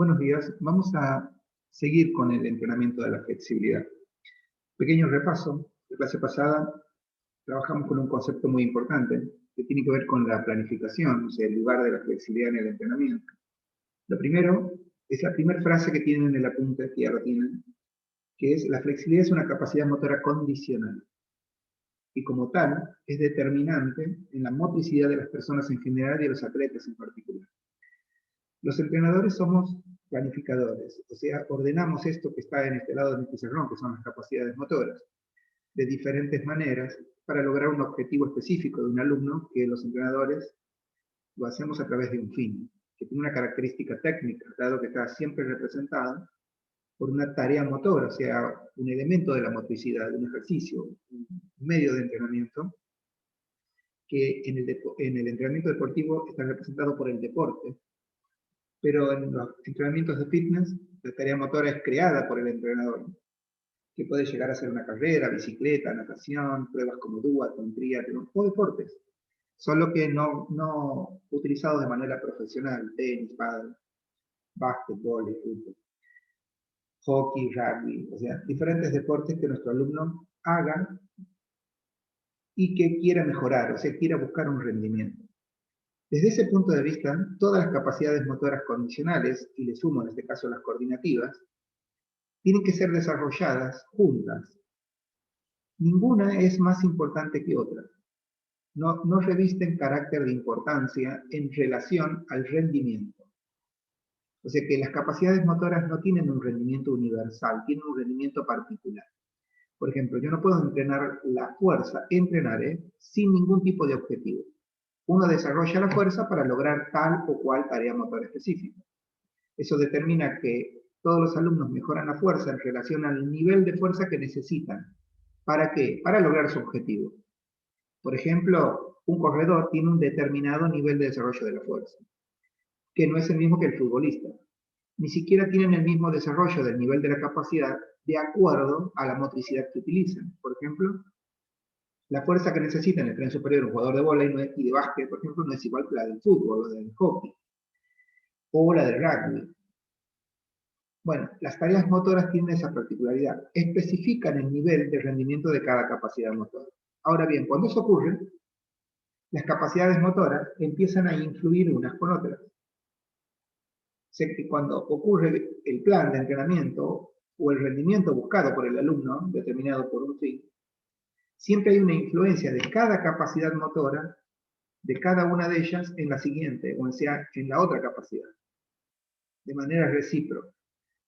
Buenos días. Vamos a seguir con el entrenamiento de la flexibilidad. Pequeño repaso. La clase pasada trabajamos con un concepto muy importante que tiene que ver con la planificación, o sea, el lugar de la flexibilidad en el entrenamiento. Lo primero es la primera frase que tienen en el apunte, que ya lo tienen, que es: la flexibilidad es una capacidad motora condicional y como tal es determinante en la motricidad de las personas en general y de los atletas en particular. Los entrenadores somos planificadores, o sea, ordenamos esto que está en este lado de mi pizarrón, que son las capacidades motoras, de diferentes maneras para lograr un objetivo específico de un alumno, que los entrenadores lo hacemos a través de un fin, que tiene una característica técnica, dado que está siempre representado por una tarea motora, o sea, un elemento de la motricidad, un ejercicio, un medio de entrenamiento, que en el entrenamiento deportivo está representado por el deporte, pero en los entrenamientos de fitness, la tarea motora es creada por el entrenador, que puede llegar a ser una carrera, bicicleta, natación, pruebas como duatlón, triatlón o deportes, solo que no utilizados de manera profesional: tenis, pádel, básquetbol y fútbol, hockey, rugby, o sea, diferentes deportes que nuestro alumno haga y que quiera mejorar, o sea, quiera buscar un rendimiento. Desde ese punto de vista, todas las capacidades motoras condicionales, y le sumo en este caso las coordinativas, tienen que ser desarrolladas juntas. Ninguna es más importante que otra. No revisten carácter de importancia en relación al rendimiento. O sea que las capacidades motoras no tienen un rendimiento universal, tienen un rendimiento particular. Por ejemplo, yo no puedo entrenar la fuerza, sin ningún tipo de objetivo. Uno desarrolla la fuerza para lograr tal o cual tarea motora específica. Eso determina que todos los alumnos mejoran la fuerza en relación al nivel de fuerza que necesitan. ¿Para qué? Para lograr su objetivo. Por ejemplo, un corredor tiene un determinado nivel de desarrollo de la fuerza, que no es el mismo que el futbolista. Ni siquiera tienen el mismo desarrollo del nivel de la capacidad de acuerdo a la motricidad que utilizan. Por ejemplo, la fuerza que necesita en el tren superior un jugador de vóley y de básquet, por ejemplo, no es igual que la del fútbol o del hockey o la del rugby. Bueno, las tareas motoras tienen esa particularidad, especifican el nivel de rendimiento de cada capacidad motora. Ahora bien, cuando eso ocurre, las capacidades motoras empiezan a influir unas con otras. Sé que cuando ocurre el plan de entrenamiento o el rendimiento buscado por el alumno, determinado por un fin, siempre hay una influencia de cada capacidad motora, de cada una de ellas, en la siguiente, o sea, en la otra capacidad, de manera recíproca.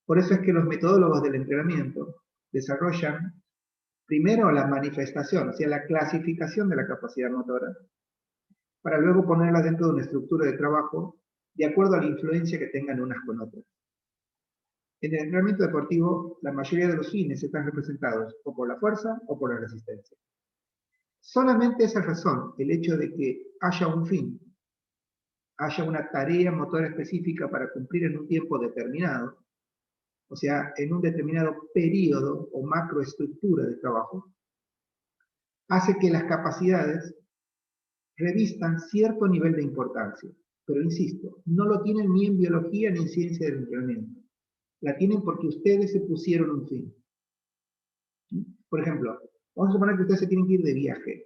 Por eso es que los metodólogos del entrenamiento desarrollan primero la manifestación, o sea, la clasificación de la capacidad motora, para luego ponerla dentro de una estructura de trabajo de acuerdo a la influencia que tengan unas con otras. En el entrenamiento deportivo, la mayoría de los fines están representados o por la fuerza o por la resistencia. Solamente esa razón, el hecho de que haya un fin, haya una tarea motora específica para cumplir en un tiempo determinado, o sea, en un determinado periodo o macroestructura de trabajo, hace que las capacidades revistan cierto nivel de importancia. Pero insisto, no lo tienen ni en biología ni en ciencia del entrenamiento. La tienen porque ustedes se pusieron un fin. Por ejemplo, vamos a suponer que ustedes se tienen que ir de viaje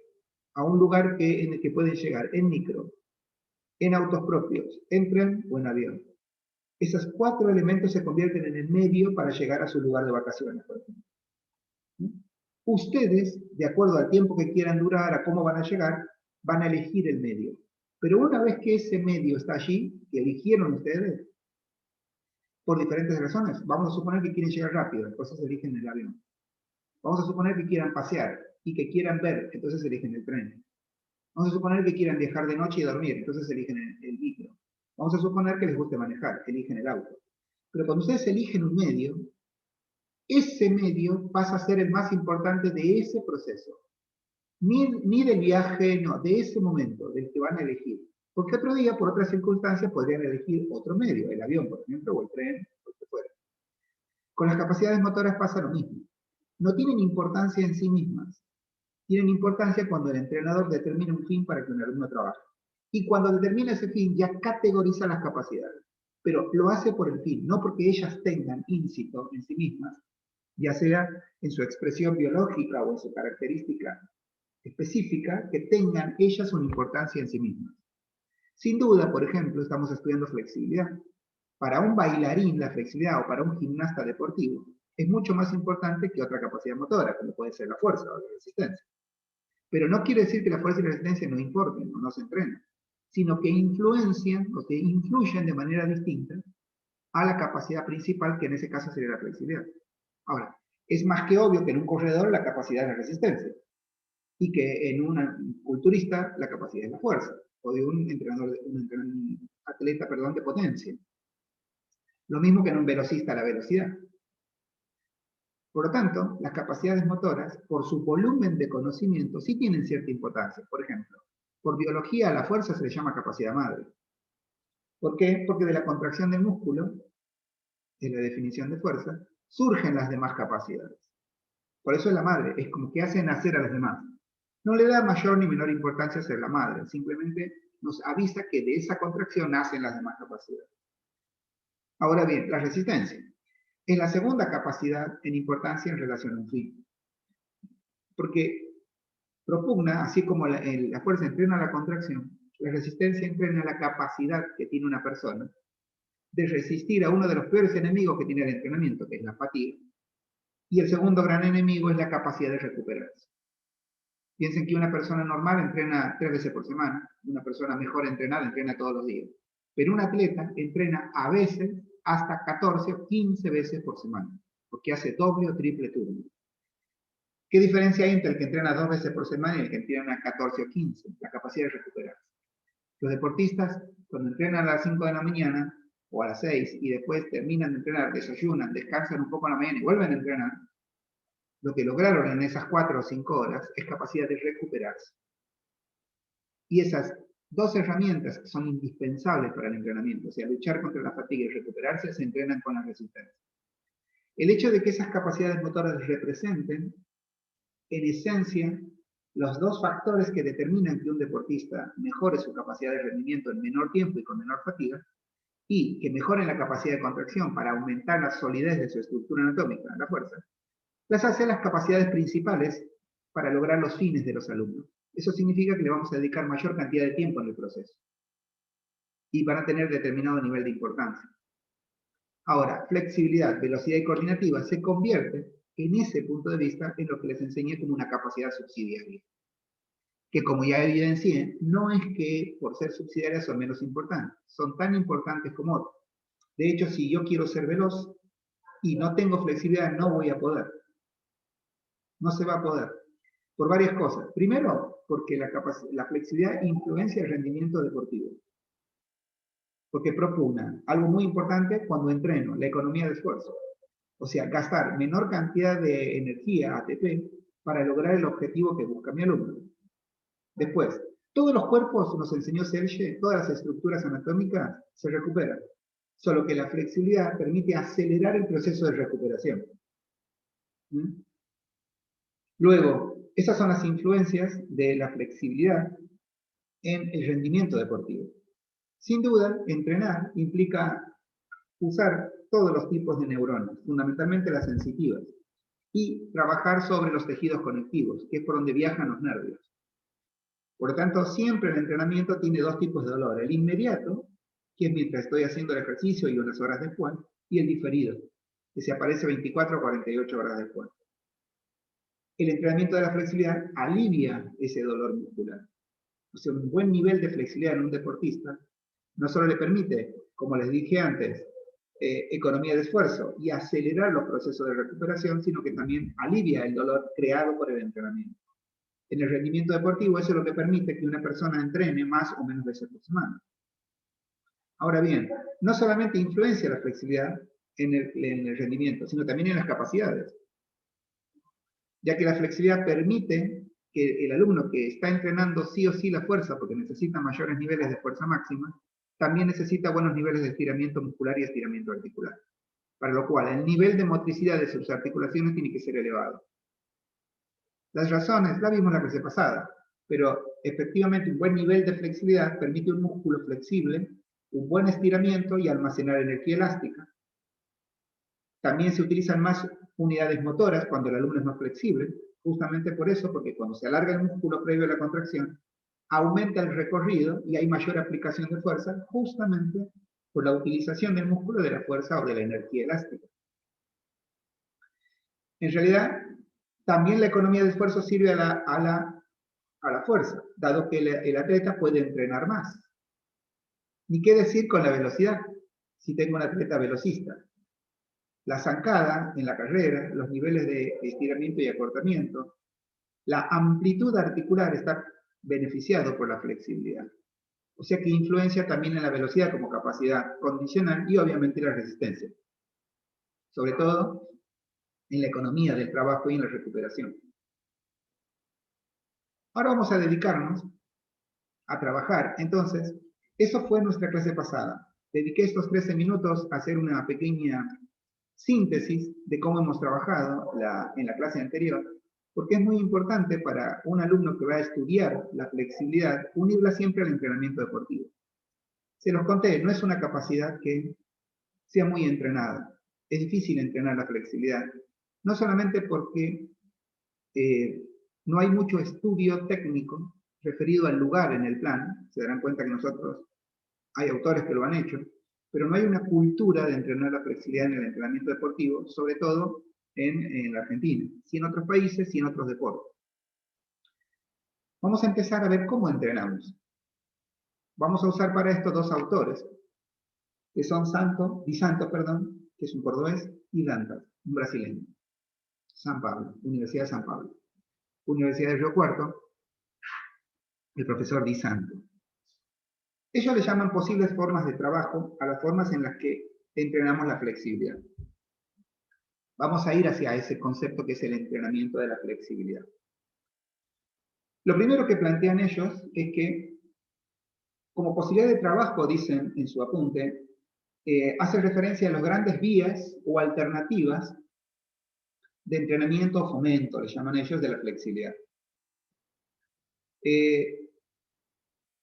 a un lugar en el que pueden llegar en micro, en autos propios, en tren o en avión. Esos 4 elementos se convierten en el medio para llegar a su lugar de vacaciones, por ejemplo. Ustedes, de acuerdo al tiempo que quieran durar, a cómo van a llegar, van a elegir el medio. Pero una vez que ese medio está allí, que eligieron ustedes, por diferentes razones, vamos a suponer que quieren llegar rápido, entonces eligen el avión. Vamos a suponer que quieran pasear y que quieran ver, entonces eligen el tren. Vamos a suponer que quieran viajar de noche y dormir, entonces eligen el micro. Vamos a suponer que les guste manejar, eligen el auto. Pero cuando ustedes eligen un medio, ese medio pasa a ser el más importante de ese proceso. Ni del viaje, no, de ese momento, del que van a elegir. Porque otro día, por otras circunstancias, podrían elegir otro medio, el avión, por ejemplo, o el tren, o lo que fuera. Con las capacidades motoras pasa lo mismo. No tienen importancia en sí mismas. Tienen importancia cuando el entrenador determina un fin para que un alumno trabaje. Y cuando determina ese fin, ya categoriza las capacidades. pero lo hace por el fin, no porque ellas tengan íncito en sí mismas, ya sea en su expresión biológica o en su característica específica, que tengan ellas una importancia en sí mismas. Sin duda, por ejemplo, estamos estudiando flexibilidad. Para un bailarín, la flexibilidad, o para un gimnasta deportivo, es mucho más importante que otra capacidad motora, como puede ser la fuerza o la resistencia. Pero no quiere decir que la fuerza y la resistencia no importen o no se entrenen, sino que influencian o que influyen de manera distinta a la capacidad principal, que en ese caso sería la flexibilidad. Ahora, es más que obvio que en un corredor la capacidad es la resistencia, y que en un culturista la capacidad es la fuerza, o de un atleta, perdón, de potencia. Lo mismo que en un velocista la velocidad. Por lo tanto, las capacidades motoras, por su volumen de conocimiento, sí tienen cierta importancia. Por ejemplo, por biología a la fuerza se le llama capacidad madre. ¿Por qué? Porque de la contracción del músculo, de la definición de fuerza, surgen las demás capacidades. Por eso es la madre, es como que hace nacer a las demás. No le da mayor ni menor importancia a ser la madre, simplemente nos avisa que de esa contracción nacen las demás capacidades. Ahora bien, la resistencia es la segunda capacidad en importancia en relación a un fin. Porque propugna, así como la fuerza entrena la contracción, la resistencia entrena la capacidad que tiene una persona de resistir a uno de los peores enemigos que tiene el entrenamiento, que es la fatiga. Y el segundo gran enemigo es la capacidad de recuperarse. Piensen que una persona normal entrena 3 veces por semana, una persona mejor entrenada entrena todos los días. Pero un atleta entrena a veces hasta 14 o 15 veces por semana, porque hace doble o triple turno. ¿Qué diferencia hay entre el que entrena 2 veces por semana y el que entrena 14 o 15? La capacidad de recuperarse. Los deportistas, cuando entrenan a las 5 de la mañana o a las 6 y después terminan de entrenar, desayunan, descansan un poco en la mañana y vuelven a entrenar, lo que lograron en esas 4 o 5 horas es capacidad de recuperarse. Y esas dos herramientas que son indispensables para el entrenamiento, o sea, luchar contra la fatiga y recuperarse, se entrenan con la resistencia. El hecho de que esas capacidades motoras representen, en esencia, los dos factores que determinan que un deportista mejore su capacidad de rendimiento en menor tiempo y con menor fatiga, y que mejore la capacidad de contracción para aumentar la solidez de su estructura anatómica, la fuerza, las hace las capacidades principales para lograr los fines de los alumnos. Eso significa que le vamos a dedicar mayor cantidad de tiempo en el proceso y van a tener determinado nivel de importancia. Ahora, flexibilidad, velocidad y coordinativa se convierte, en ese punto de vista, en lo que les enseñé como una capacidad subsidiaria. Que como ya evidencié, no es que por ser subsidiarias son menos importantes, son tan importantes como otras. De hecho, si yo quiero ser veloz y no tengo flexibilidad, no voy a poder. No se va a poder. Por varias cosas. Primero, porque la flexibilidad influencia el rendimiento deportivo. Porque propugna algo muy importante cuando entreno, la economía de esfuerzo. O sea, gastar menor cantidad de energía, ATP, para lograr el objetivo que busca mi alumno. Después, todos los cuerpos, nos enseñó Serge, todas las estructuras anatómicas se recuperan. Solo que la flexibilidad permite acelerar el proceso de recuperación. ¿Mm? Luego, esas son las influencias de la flexibilidad en el rendimiento deportivo. Sin duda, entrenar implica usar todos los tipos de neuronas, fundamentalmente las sensitivas, y trabajar sobre los tejidos conectivos, que es por donde viajan los nervios. Por lo tanto, siempre el entrenamiento tiene dos tipos de dolor. El inmediato, que es mientras estoy haciendo el ejercicio y unas horas después, y el diferido, que se aparece 24 o 48 horas después. El entrenamiento de la flexibilidad alivia ese dolor muscular. O sea, un buen nivel de flexibilidad en un deportista no solo le permite, como les dije antes, economía de esfuerzo y acelerar los procesos de recuperación, sino que también alivia el dolor creado por el entrenamiento. En el rendimiento deportivo eso es lo que permite que una persona entrene más o menos veces por semana. Ahora bien, no solamente influencia la flexibilidad en el rendimiento, sino también en las capacidades, ya que la flexibilidad permite que el alumno que está entrenando sí o sí la fuerza, porque necesita mayores niveles de fuerza máxima, también necesita buenos niveles de estiramiento muscular y estiramiento articular, para lo cual el nivel de motricidad de sus articulaciones tiene que ser elevado. Las razones, la vimos la clase pasada, pero efectivamente un buen nivel de flexibilidad permite un músculo flexible, un buen estiramiento y almacenar energía elástica. También se utilizan más unidades motoras cuando el alumno es más flexible, justamente por eso, porque cuando se alarga el músculo previo a la contracción, aumenta el recorrido y hay mayor aplicación de fuerza, justamente por la utilización del músculo de la fuerza o de la energía elástica. En realidad, también la economía de esfuerzo sirve a la fuerza, dado que el atleta puede entrenar más. Ni qué decir con la velocidad, si tengo un atleta velocista. La zancada en la carrera, los niveles de estiramiento y acortamiento, la amplitud articular está beneficiado por la flexibilidad. O sea que influencia también en la velocidad como capacidad condicional y obviamente la resistencia. Sobre todo en la economía del trabajo y en la recuperación. Ahora vamos a dedicarnos a trabajar. Entonces, eso fue nuestra clase pasada. Dediqué estos 13 minutos a hacer una pequeña síntesis de cómo hemos trabajado en la clase anterior, porque es muy importante para un alumno que va a estudiar la flexibilidad, unirla siempre al entrenamiento deportivo. Se los conté, no es una capacidad que sea muy entrenada. Es difícil entrenar la flexibilidad, no solamente porque no hay mucho estudio técnico referido al lugar en el plan, se darán cuenta que nosotros, hay autores que lo han hecho, pero no hay una cultura de entrenar la flexibilidad en el entrenamiento deportivo, sobre todo en la Argentina, sí en otros países, sí en otros deportes. Vamos a empezar a ver cómo entrenamos. Vamos a usar para esto dos autores, que son Di Santo, que es un cordobés, y Dantas, un brasileño. San Pablo, Universidad de San Pablo. Universidad de Río Cuarto, el profesor Di Santo. Ellos le llaman posibles formas de trabajo a las formas en las que entrenamos la flexibilidad. Vamos a ir hacia ese concepto que es el entrenamiento de la flexibilidad. Lo primero que plantean ellos es que, como posibilidad de trabajo, dicen en su apunte, hace referencia a las grandes vías o alternativas de entrenamiento o fomento, le llaman ellos, de la flexibilidad.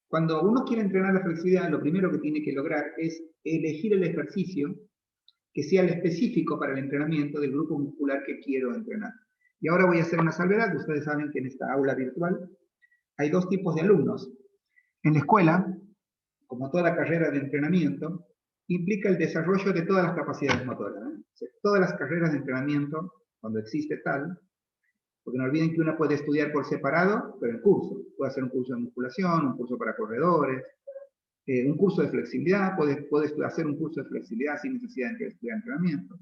Cuando uno quiere entrenar la flexibilidad, lo primero que tiene que lograr es elegir el ejercicio que sea el específico para el entrenamiento del grupo muscular que quiero entrenar. Y ahora voy a hacer una salvedad. Ustedes saben que en esta aula virtual hay dos tipos de alumnos. En la escuela, como toda carrera de entrenamiento, implica el desarrollo de todas las capacidades motoras, ¿no? O sea, todas las carreras de entrenamiento, cuando existe tal, porque no olviden que uno puede estudiar por separado, pero en curso. Puede hacer un curso de musculación, un curso para corredores, un curso de flexibilidad, puede hacer un curso de flexibilidad sin necesidad de estudiar entrenamiento.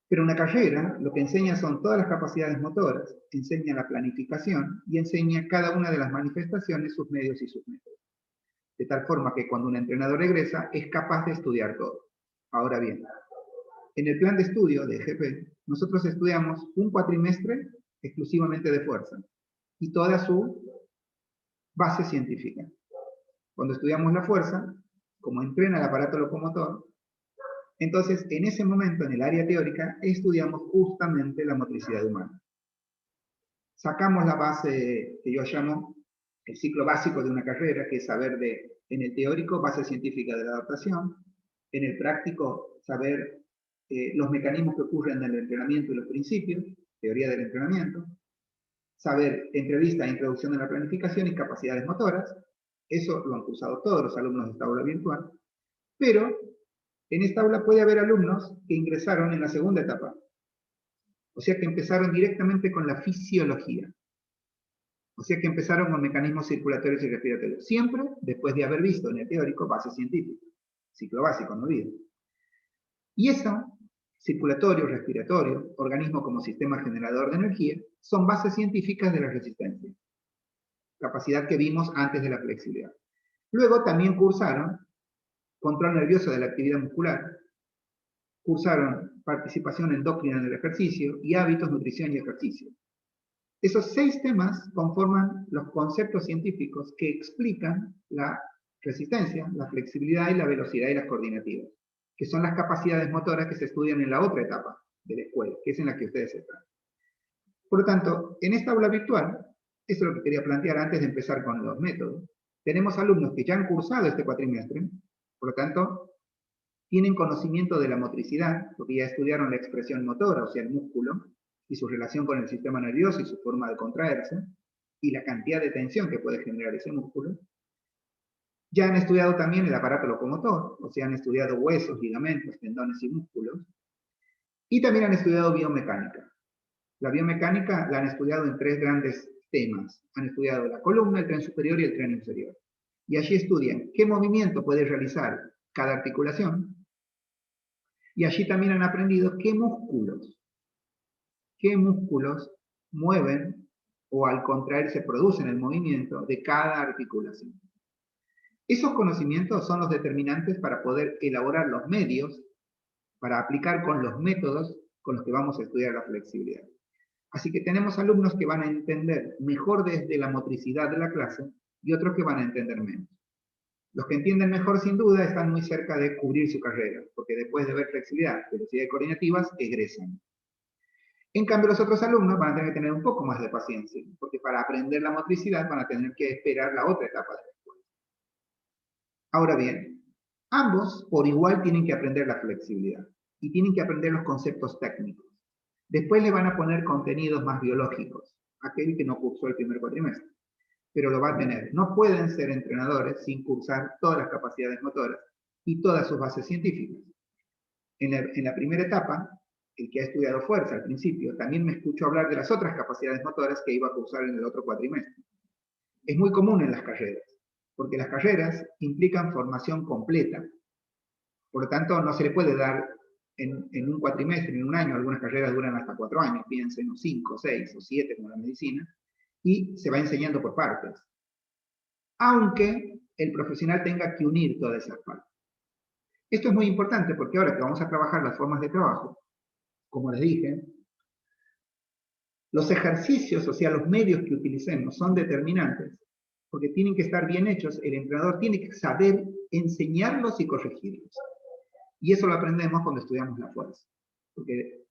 Pero una carrera lo que enseña son todas las capacidades motoras, enseña la planificación y enseña cada una de las manifestaciones, sus medios y sus métodos. De tal forma que cuando un entrenador egresa es capaz de estudiar todo. Ahora bien, en el plan de estudio de EGP, nosotros estudiamos un cuatrimestre exclusivamente de fuerza y toda su base científica. Cuando estudiamos la fuerza, como entrena el aparato locomotor, entonces en ese momento, en el área teórica, estudiamos justamente la motricidad humana. Sacamos la base que yo llamo el ciclo básico de una carrera, que es saber en el teórico, base científica de la adaptación, en el práctico, saber los mecanismos que ocurren en el entrenamiento y los principios, teoría del entrenamiento, saber entrevista e introducción de la planificación y capacidades motoras. Eso lo han cursado todos los alumnos de esta aula virtual, pero en esta aula puede haber alumnos que ingresaron en la segunda etapa, o sea que empezaron directamente con la fisiología, o sea que empezaron con mecanismos circulatorios y respiratorios, siempre después de haber visto en el teórico base científica, ciclo básico, no olviden. Y eso, circulatorio, respiratorio, organismo como sistema generador de energía, son bases científicas de la resistencia, capacidad que vimos antes de la flexibilidad. Luego también cursaron control nervioso de la actividad muscular, cursaron participación endócrina en el ejercicio y hábitos, nutrición y ejercicio. Esos 6 temas conforman los conceptos científicos que explican la resistencia, la flexibilidad y la velocidad y las coordinativas, que son las capacidades motoras que se estudian en la otra etapa de la escuela, que es en la que ustedes están. Por lo tanto, en esta aula virtual, eso es lo que quería plantear antes de empezar con los métodos, tenemos alumnos que ya han cursado este cuatrimestre, Por lo tanto, tienen conocimiento de la motricidad, porque ya estudiaron la expresión motora, o sea, el músculo, y su relación con el sistema nervioso y su forma de contraerse, y la cantidad de tensión que puede generar ese músculo. Ya han estudiado también el aparato locomotor, o sea, han estudiado huesos, ligamentos, tendones y músculos, y también han estudiado biomecánica. La biomecánica la han estudiado en 3 grandes temas. Han estudiado la columna, el tren superior y el tren inferior. Y allí estudian qué movimiento puede realizar cada articulación, y allí también han aprendido qué músculos mueven o al contraerse producen el movimiento de cada articulación. Esos conocimientos son los determinantes para poder elaborar los medios para aplicar con los métodos con los que vamos a estudiar la flexibilidad. Así que tenemos alumnos que van a entender mejor desde la motricidad de la clase y otros que van a entender menos. Los que entienden mejor, sin duda, están muy cerca de cubrir su carrera, porque después de ver flexibilidad, velocidad y coordinativas, egresan. En cambio, los otros alumnos van a tener que tener un poco más de paciencia, porque para aprender la motricidad van a tener que esperar la otra etapa de la escuela. Ahora bien, ambos por igual tienen que aprender la flexibilidad y tienen que aprender los conceptos técnicos. Después le van a poner contenidos más biológicos, aquel que no cursó el primer cuatrimestre, pero lo va a tener. No pueden ser entrenadores sin cursar todas las capacidades motoras y todas sus bases científicas. En la primera etapa, el que ha estudiado fuerza al principio, también me escuchó hablar de las otras capacidades motoras que iba a cursar en el otro cuatrimestre. Es muy común en las carreras, porque las carreras implican formación completa. Por lo tanto, no se le puede dar en un cuatrimestre, en un año, algunas carreras duran hasta 4 años, piensen, o 5, 6 o 7 como la medicina, y se va enseñando por partes. Aunque el profesional tenga que unir todas esas partes. Esto es muy importante porque ahora que vamos a trabajar las formas de trabajo, como les dije, los ejercicios, o sea, los medios que utilicemos son determinantes, porque tienen que estar bien hechos, el entrenador tiene que saber enseñarlos y corregirlos. Y eso lo aprendemos cuando estudiamos la fuerza, porque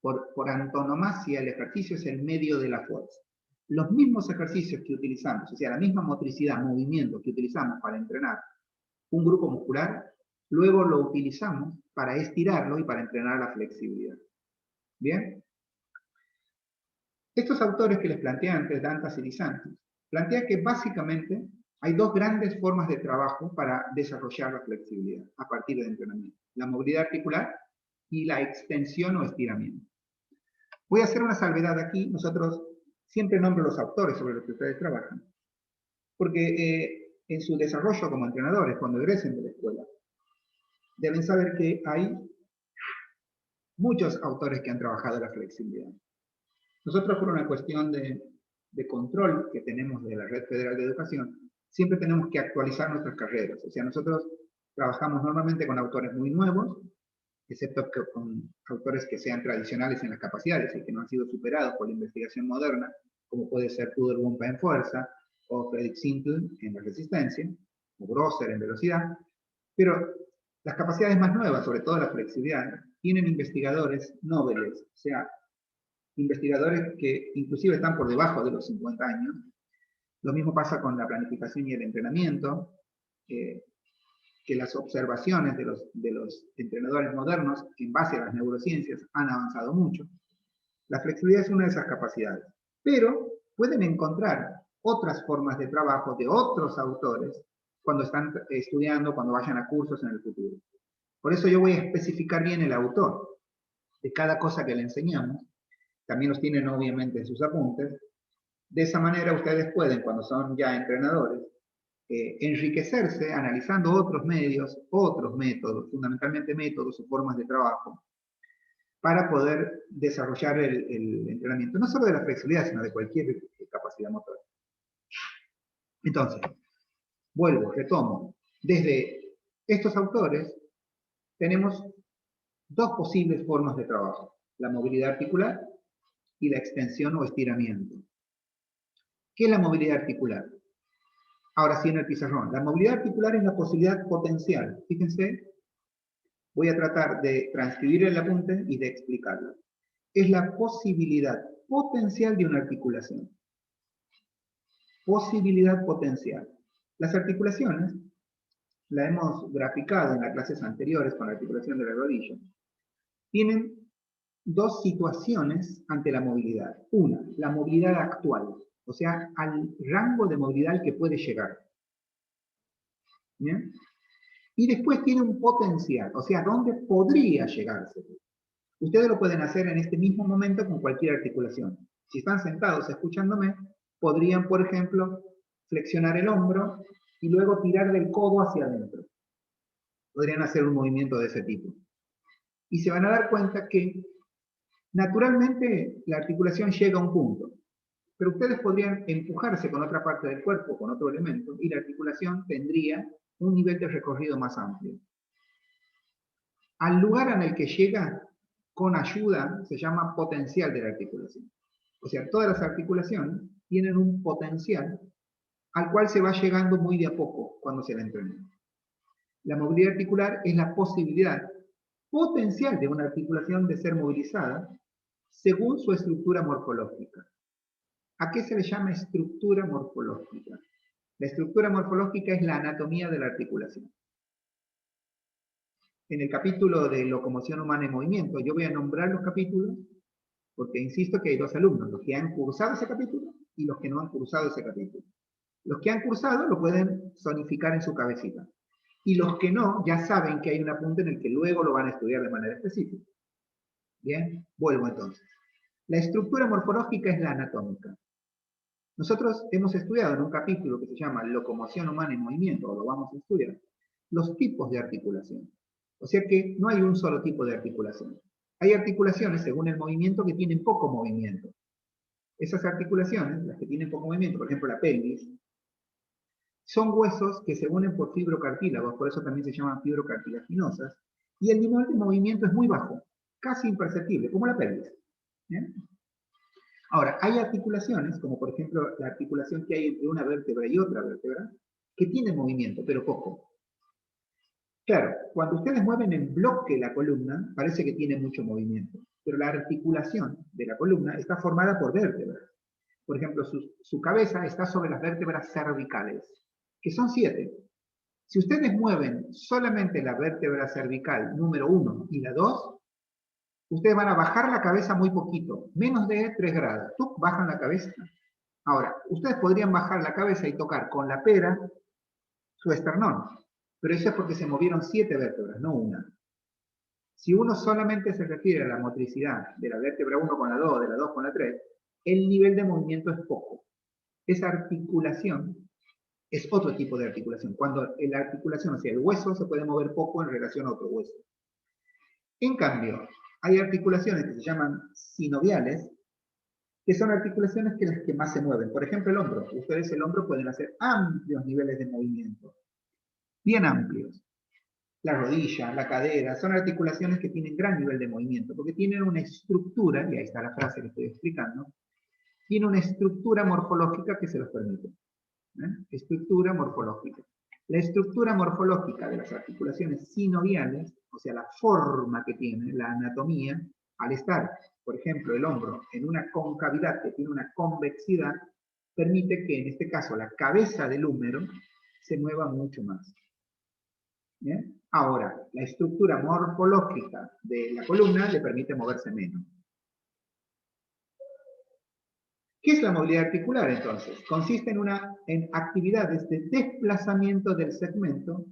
por antonomasia el ejercicio es el medio de la fuerza. Los mismos ejercicios que utilizamos, o sea, la misma motricidad, movimiento que utilizamos para entrenar un grupo muscular, luego lo utilizamos para estirarlo y para entrenar la flexibilidad. ¿Bien? Estos autores que les planteé antes, Dantas y Santos, plantean que básicamente hay 2 grandes formas de trabajo para desarrollar la flexibilidad a partir del entrenamiento. La movilidad articular y la extensión o estiramiento. Voy a hacer una salvedad aquí. Nosotros siempre nombro los autores sobre los que ustedes trabajan, porque en su desarrollo como entrenadores, cuando egresen de la escuela, deben saber que hay muchos autores que han trabajado la flexibilidad. Nosotros, por una cuestión de control que tenemos de la Red Federal de Educación, siempre tenemos que actualizar nuestras carreras. O sea, nosotros trabajamos normalmente con autores muy nuevos, excepto con autores que sean tradicionales en las capacidades y que no han sido superados por la investigación moderna, como puede ser Tudor Wumpa en fuerza, o Fredrik Sintel en la resistencia, o Grosser en velocidad. Pero las capacidades más nuevas, sobre todo la flexibilidad, tienen investigadores nobles, o sea, investigadores que inclusive están por debajo de los 50 años. Lo mismo pasa con la planificación y el entrenamiento, que las observaciones de los entrenadores modernos en base a las neurociencias han avanzado mucho. La flexibilidad es una de esas capacidades, pero pueden encontrar otras formas de trabajo de otros autores cuando están estudiando, cuando vayan a cursos en el futuro. Por eso yo voy a especificar bien el autor de cada cosa que le enseñamos. También los tienen obviamente en sus apuntes. De esa manera ustedes pueden, cuando son ya entrenadores, enriquecerse analizando otros medios, otros métodos, fundamentalmente métodos o formas de trabajo, para poder desarrollar el entrenamiento, no solo de la flexibilidad, sino de cualquier capacidad motora. Entonces, vuelvo, retomo. Desde estos autores tenemos 2 posibles formas de trabajo: la movilidad articular y la extensión o estiramiento. ¿Qué es la movilidad articular? Ahora sí, en el pizarrón. La movilidad articular es la posibilidad potencial. Fíjense, voy a tratar de transcribir el apunte y de explicarlo. Es la posibilidad potencial de una articulación. Posibilidad potencial. Las articulaciones la hemos graficado en las clases anteriores con la articulación de la rodilla, tienen dos situaciones ante la movilidad. Una, la movilidad actual, o sea, al rango de movilidad al que puede llegar. ¿Bien? Y después tiene un potencial, o sea, ¿dónde podría llegarse? Ustedes lo pueden hacer en este mismo momento con cualquier articulación. Si están sentados escuchándome, podrían, por ejemplo, flexionar el hombro y luego tirar del codo hacia adentro. Podrían hacer un movimiento de ese tipo. Y se van a dar cuenta que naturalmente la articulación llega a un punto, pero ustedes podrían empujarse con otra parte del cuerpo, con otro elemento, y la articulación tendría un nivel de recorrido más amplio. Al lugar en el que llega con ayuda se llama potencial de la articulación. O sea, todas las articulaciones tienen un potencial al cual se va llegando muy de a poco cuando se la entrena. La movilidad articular es la posibilidad potencial de una articulación de ser movilizada según su estructura morfológica. ¿A qué se le llama estructura morfológica? La estructura morfológica es la anatomía de la articulación. En el capítulo de locomoción humana en movimiento, yo voy a nombrar los capítulos, porque insisto que hay dos alumnos, los que han cursado ese capítulo y los que no han cursado ese capítulo. Los que han cursado lo pueden zonificar en su cabecita. Y los que no, ya saben que hay un apunte en el que luego lo van a estudiar de manera específica. Bien, vuelvo entonces. La estructura morfológica es la anatómica. Nosotros hemos estudiado en un capítulo que se llama Locomoción humana en movimiento, o lo vamos a estudiar, los tipos de articulación. O sea que no hay un solo tipo de articulación. Hay articulaciones, según el movimiento, que tienen poco movimiento. Esas articulaciones, las que tienen poco movimiento, por ejemplo la pelvis, son huesos que se unen por fibrocartílagos, por eso también se llaman fibrocartilaginosas, y el nivel de movimiento es muy bajo, casi imperceptible, como la pelvis. ¿Bien? Ahora, hay articulaciones, como por ejemplo la articulación que hay entre una vértebra y otra vértebra, que tienen movimiento, pero poco. Claro, cuando ustedes mueven en bloque la columna, parece que tiene mucho movimiento, pero la articulación de la columna está formada por vértebras. Por ejemplo, su cabeza está sobre las vértebras cervicales, que son 7. Si ustedes mueven solamente la vértebra cervical número 1 y la 2, ustedes van a bajar la cabeza muy poquito, menos de 3 grados. ¿Tú bajan la cabeza? Ahora, ustedes podrían bajar la cabeza y tocar con la pera su esternón, pero eso es porque se movieron 7 vértebras, no una. Si uno solamente se refiere a la motricidad de la vértebra 1 con la 2, de la 2 con la 3, el nivel de movimiento es poco. Esa articulación es otro tipo de articulación, cuando la articulación, o sea, el hueso se puede mover poco en relación a otro hueso. En cambio, hay articulaciones que se llaman sinoviales, que son articulaciones que las que más se mueven. Por ejemplo, el hombro. Ustedes el hombro pueden hacer amplios niveles de movimiento, bien amplios. La rodilla, la cadera, son articulaciones que tienen gran nivel de movimiento, porque tienen una estructura, y ahí está la frase que estoy explicando, tiene una estructura morfológica que se los permite. Estructura morfológica. La estructura morfológica de las articulaciones sinoviales, o sea, la forma que tiene, la anatomía, al estar, por ejemplo, el hombro en una concavidad que tiene una convexidad, permite que en este caso la cabeza del húmero se mueva mucho más. ¿Bien? Ahora, la estructura morfológica de la columna le permite moverse menos. ¿Qué es la movilidad articular entonces? Consiste en actividades de desplazamiento del segmento,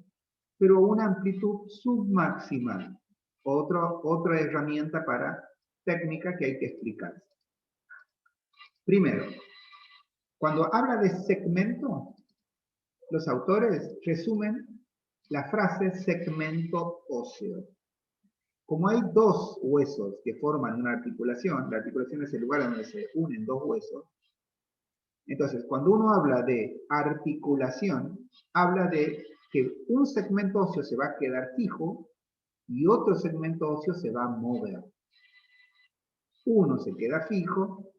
pero a una amplitud submaximal. Otra herramienta técnica que hay que explicar. Primero, cuando habla de segmento, los autores resumen la frase segmento óseo. Como hay dos huesos que forman una articulación, la articulación es el lugar donde se unen dos huesos. Entonces, cuando uno habla de articulación, habla de que un segmento óseo se va a quedar fijo y otro segmento óseo se va a mover. Uno se queda fijo,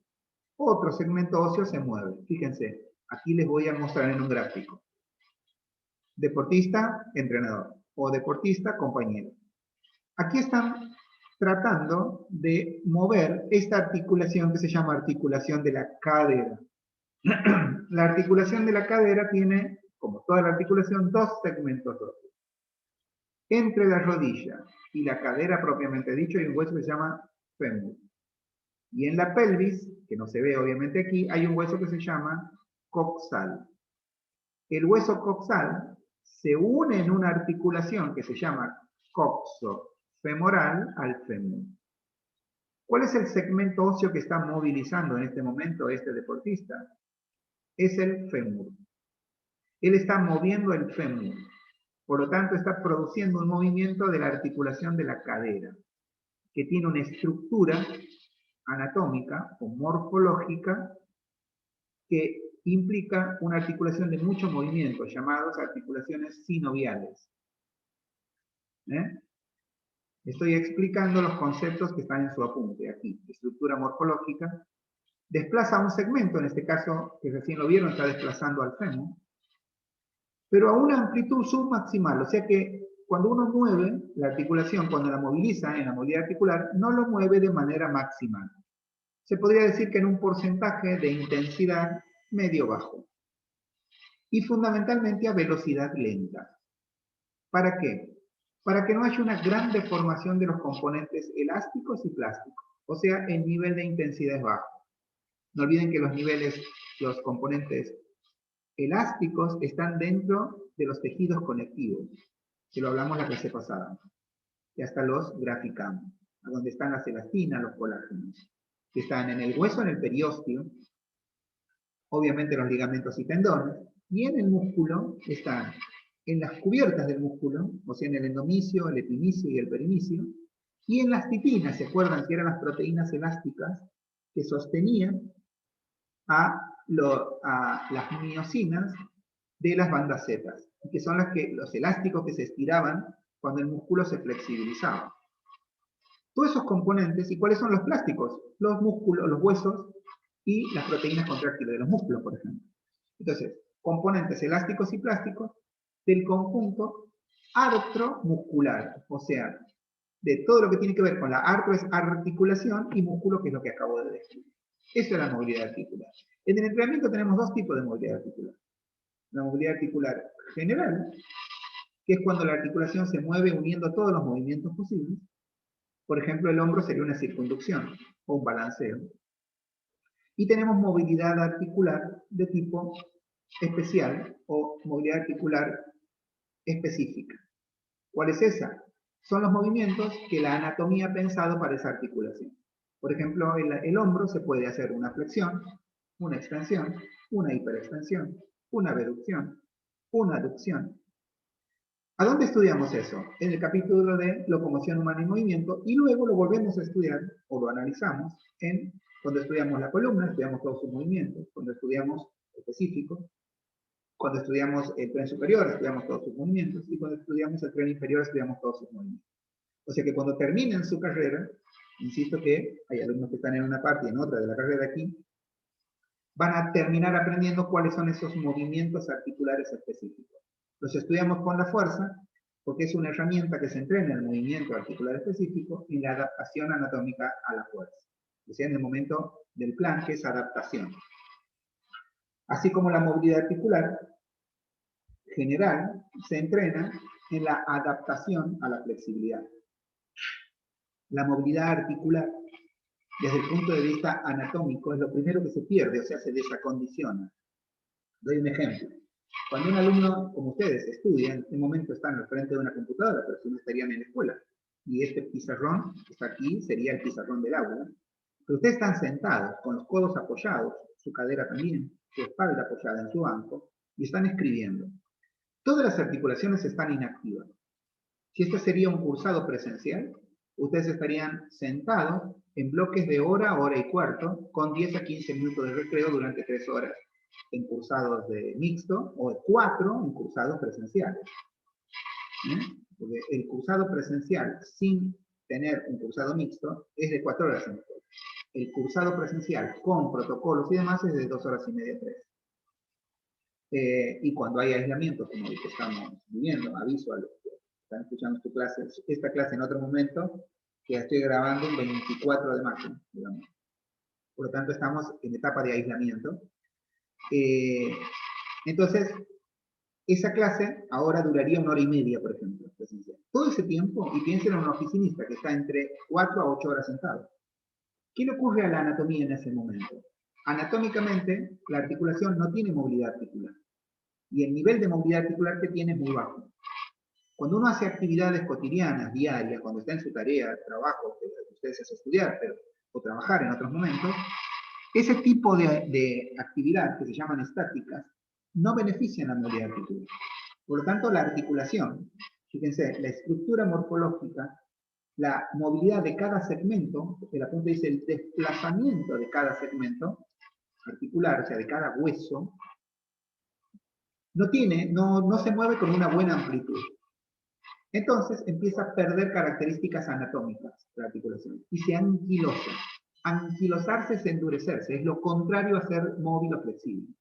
otro segmento óseo se mueve. Fíjense, aquí les voy a mostrar en un gráfico. Deportista, entrenador, o deportista, compañero. Aquí están tratando de mover esta articulación que se llama articulación de la cadera. La articulación de la cadera tiene como toda la articulación, dos segmentos rotos. Entre la rodilla y la cadera propiamente dicho hay un hueso que se llama fémur. Y en la pelvis, que no se ve obviamente aquí, hay un hueso que se llama coxal. El hueso coxal se une en una articulación que se llama coxofemoral al fémur. ¿Cuál es el segmento óseo que está movilizando en este momento este deportista? Es el fémur. Él está moviendo el fémur. Por lo tanto, está produciendo un movimiento de la articulación de la cadera, que tiene una estructura anatómica o morfológica que implica una articulación de muchos movimientos, llamados articulaciones sinoviales. Estoy explicando los conceptos que están en su apunte aquí. Estructura morfológica. Desplaza un segmento, en este caso, que recién lo vieron, está desplazando al fémur, pero a una amplitud submaximal, o sea que cuando uno mueve la articulación, cuando la moviliza en la movilidad articular, no lo mueve de manera maximal. Se podría decir que en un porcentaje de intensidad medio-bajo. Y fundamentalmente a velocidad lenta. ¿Para qué? Para que no haya una gran deformación de los componentes elásticos y plásticos. O sea, el nivel de intensidad es bajo. No olviden que los componentes elásticos están dentro de los tejidos conectivos, que lo hablamos la clase pasada, y hasta los graficamos, a donde están las elastinas, los colágenos, que están en el hueso, en el periósteo, obviamente los ligamentos y tendones, y en el músculo están en las cubiertas del músculo, o sea, en el endomicio, el epimicio y el perimicio, y en las titinas, ¿se acuerdan que eran las proteínas elásticas que sostenían a las miosinas de las bandas Z, que son los elásticos que se estiraban cuando el músculo se flexibilizaba. Todos esos componentes, ¿y cuáles son los plásticos? Los músculos, los huesos y las proteínas contráctiles de los músculos, por ejemplo. Entonces, componentes elásticos y plásticos del conjunto artromuscular, o sea, de todo lo que tiene que ver con la artro es articulación y músculo, que es lo que acabo de decir. Eso es la movilidad articular. En el entrenamiento tenemos dos tipos de movilidad articular. La movilidad articular general, que es cuando la articulación se mueve uniendo todos los movimientos posibles. Por ejemplo, el hombro sería una circunducción o un balanceo. Y tenemos movilidad articular de tipo especial o movilidad articular específica. ¿Cuál es esa? Son los movimientos que la anatomía ha pensado para esa articulación. Por ejemplo, el hombro se puede hacer una flexión, una extensión, una hiperextensión, una abducción, una aducción. ¿A dónde estudiamos eso? En el capítulo de locomoción humana y movimiento, y luego lo volvemos a estudiar, o lo analizamos, cuando estudiamos la columna, estudiamos todos sus movimientos, cuando estudiamos específico, cuando estudiamos el tren superior, estudiamos todos sus movimientos, y cuando estudiamos el tren inferior, estudiamos todos sus movimientos. O sea que cuando terminen su carrera, insisto que hay alumnos que están en una parte y en otra de la carrera aquí, van a terminar aprendiendo cuáles son esos movimientos articulares específicos. Los estudiamos con la fuerza, porque es una herramienta que se entrena en el movimiento articular específico y la adaptación anatómica a la fuerza. O sea, en el momento del plan, que es adaptación. Así como la movilidad articular general se entrena en la adaptación a la flexibilidad. La movilidad articular, desde el punto de vista anatómico, es lo primero que se pierde, o sea, se desacondiciona. Doy un ejemplo. Cuando un alumno, como ustedes, estudia, en este momento están al frente de una computadora, pero si no estarían en la escuela, y este pizarrón que está aquí sería el pizarrón del aula, pero ustedes están sentados, con los codos apoyados, su cadera también, su espalda apoyada en su banco, y están escribiendo. Todas las articulaciones están inactivas. Si este sería un cursado presencial, ustedes estarían sentados en bloques de hora, hora y cuarto, con 10 a 15 minutos de recreo durante 3 horas, en cursados de mixto, o 4 en cursados presenciales. Porque el cursado presencial sin tener un cursado mixto es de 4 horas en escuela. El cursado presencial con protocolos y demás es de 2 horas y media, 3. Y cuando hay aislamiento, como el que estamos viviendo, aviso a los que están escuchando esta clase en otro momento, que estoy grabando un 24 de marzo, digamos. Por lo tanto, estamos en etapa de aislamiento. Entonces, esa clase ahora duraría 1 hora y media, por ejemplo, presencial. Todo ese tiempo, y piensen en un oficinista que está entre 4 a 8 horas sentado. ¿Qué le ocurre a la anatomía en ese momento? Anatómicamente, la articulación no tiene movilidad articular. Y el nivel de movilidad articular que tiene es muy bajo. Cuando uno hace actividades cotidianas, diarias, cuando está en su tarea, trabajo, que ustedes es estudiar, o trabajar en otros momentos, ese tipo de actividad, que se llaman estáticas, no benefician la movilidad articular. Por lo tanto, la articulación, fíjense, la estructura morfológica, la movilidad de cada segmento, porque la punta dice el desplazamiento de cada segmento articular, o sea, de cada hueso, no se mueve con una buena amplitud. Entonces empieza a perder características anatómicas la articulación y se anquilosa. Anquilosarse es endurecerse, es lo contrario a ser móvil o flexible.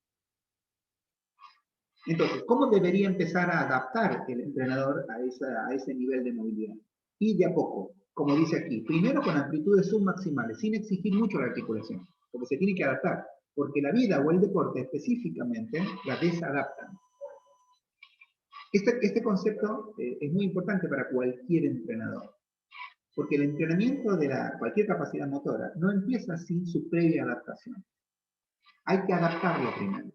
Entonces, ¿cómo debería empezar a adaptar el entrenador a ese nivel de movilidad? Y de a poco, como dice aquí, primero con amplitudes submaximales, sin exigir mucho la articulación, porque se tiene que adaptar, porque la vida o el deporte específicamente la desadaptan. Este concepto es muy importante para cualquier entrenador, porque el entrenamiento de cualquier capacidad motora no empieza sin su previa adaptación. Hay que adaptarlo primero.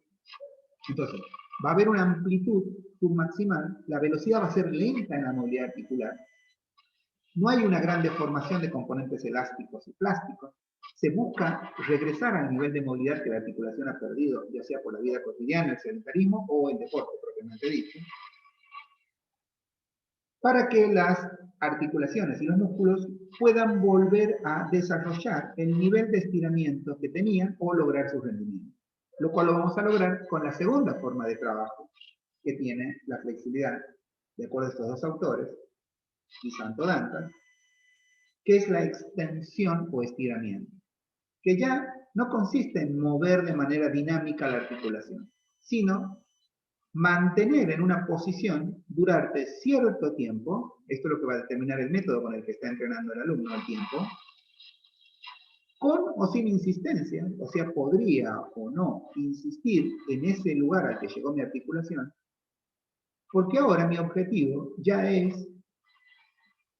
Entonces, va a haber una amplitud submaximal, la velocidad va a ser lenta en la movilidad articular, no hay una gran deformación de componentes elásticos y plásticos, se busca regresar al nivel de movilidad que la articulación ha perdido, ya sea por la vida cotidiana, el sedentarismo o el deporte propiamente dicho, para que las articulaciones y los músculos puedan volver a desarrollar el nivel de estiramiento que tenían o lograr su rendimiento. Lo cual lo vamos a lograr con la segunda forma de trabajo que tiene la flexibilidad, de acuerdo a estos dos autores, y Santo Dantas, que es la extensión o estiramiento, que ya no consiste en mover de manera dinámica la articulación, sino mantener en una posición durante cierto tiempo, esto es lo que va a determinar el método con el que está entrenando el alumno al tiempo, con o sin insistencia, o sea, podría o no insistir en ese lugar al que llegó mi articulación, porque ahora mi objetivo ya es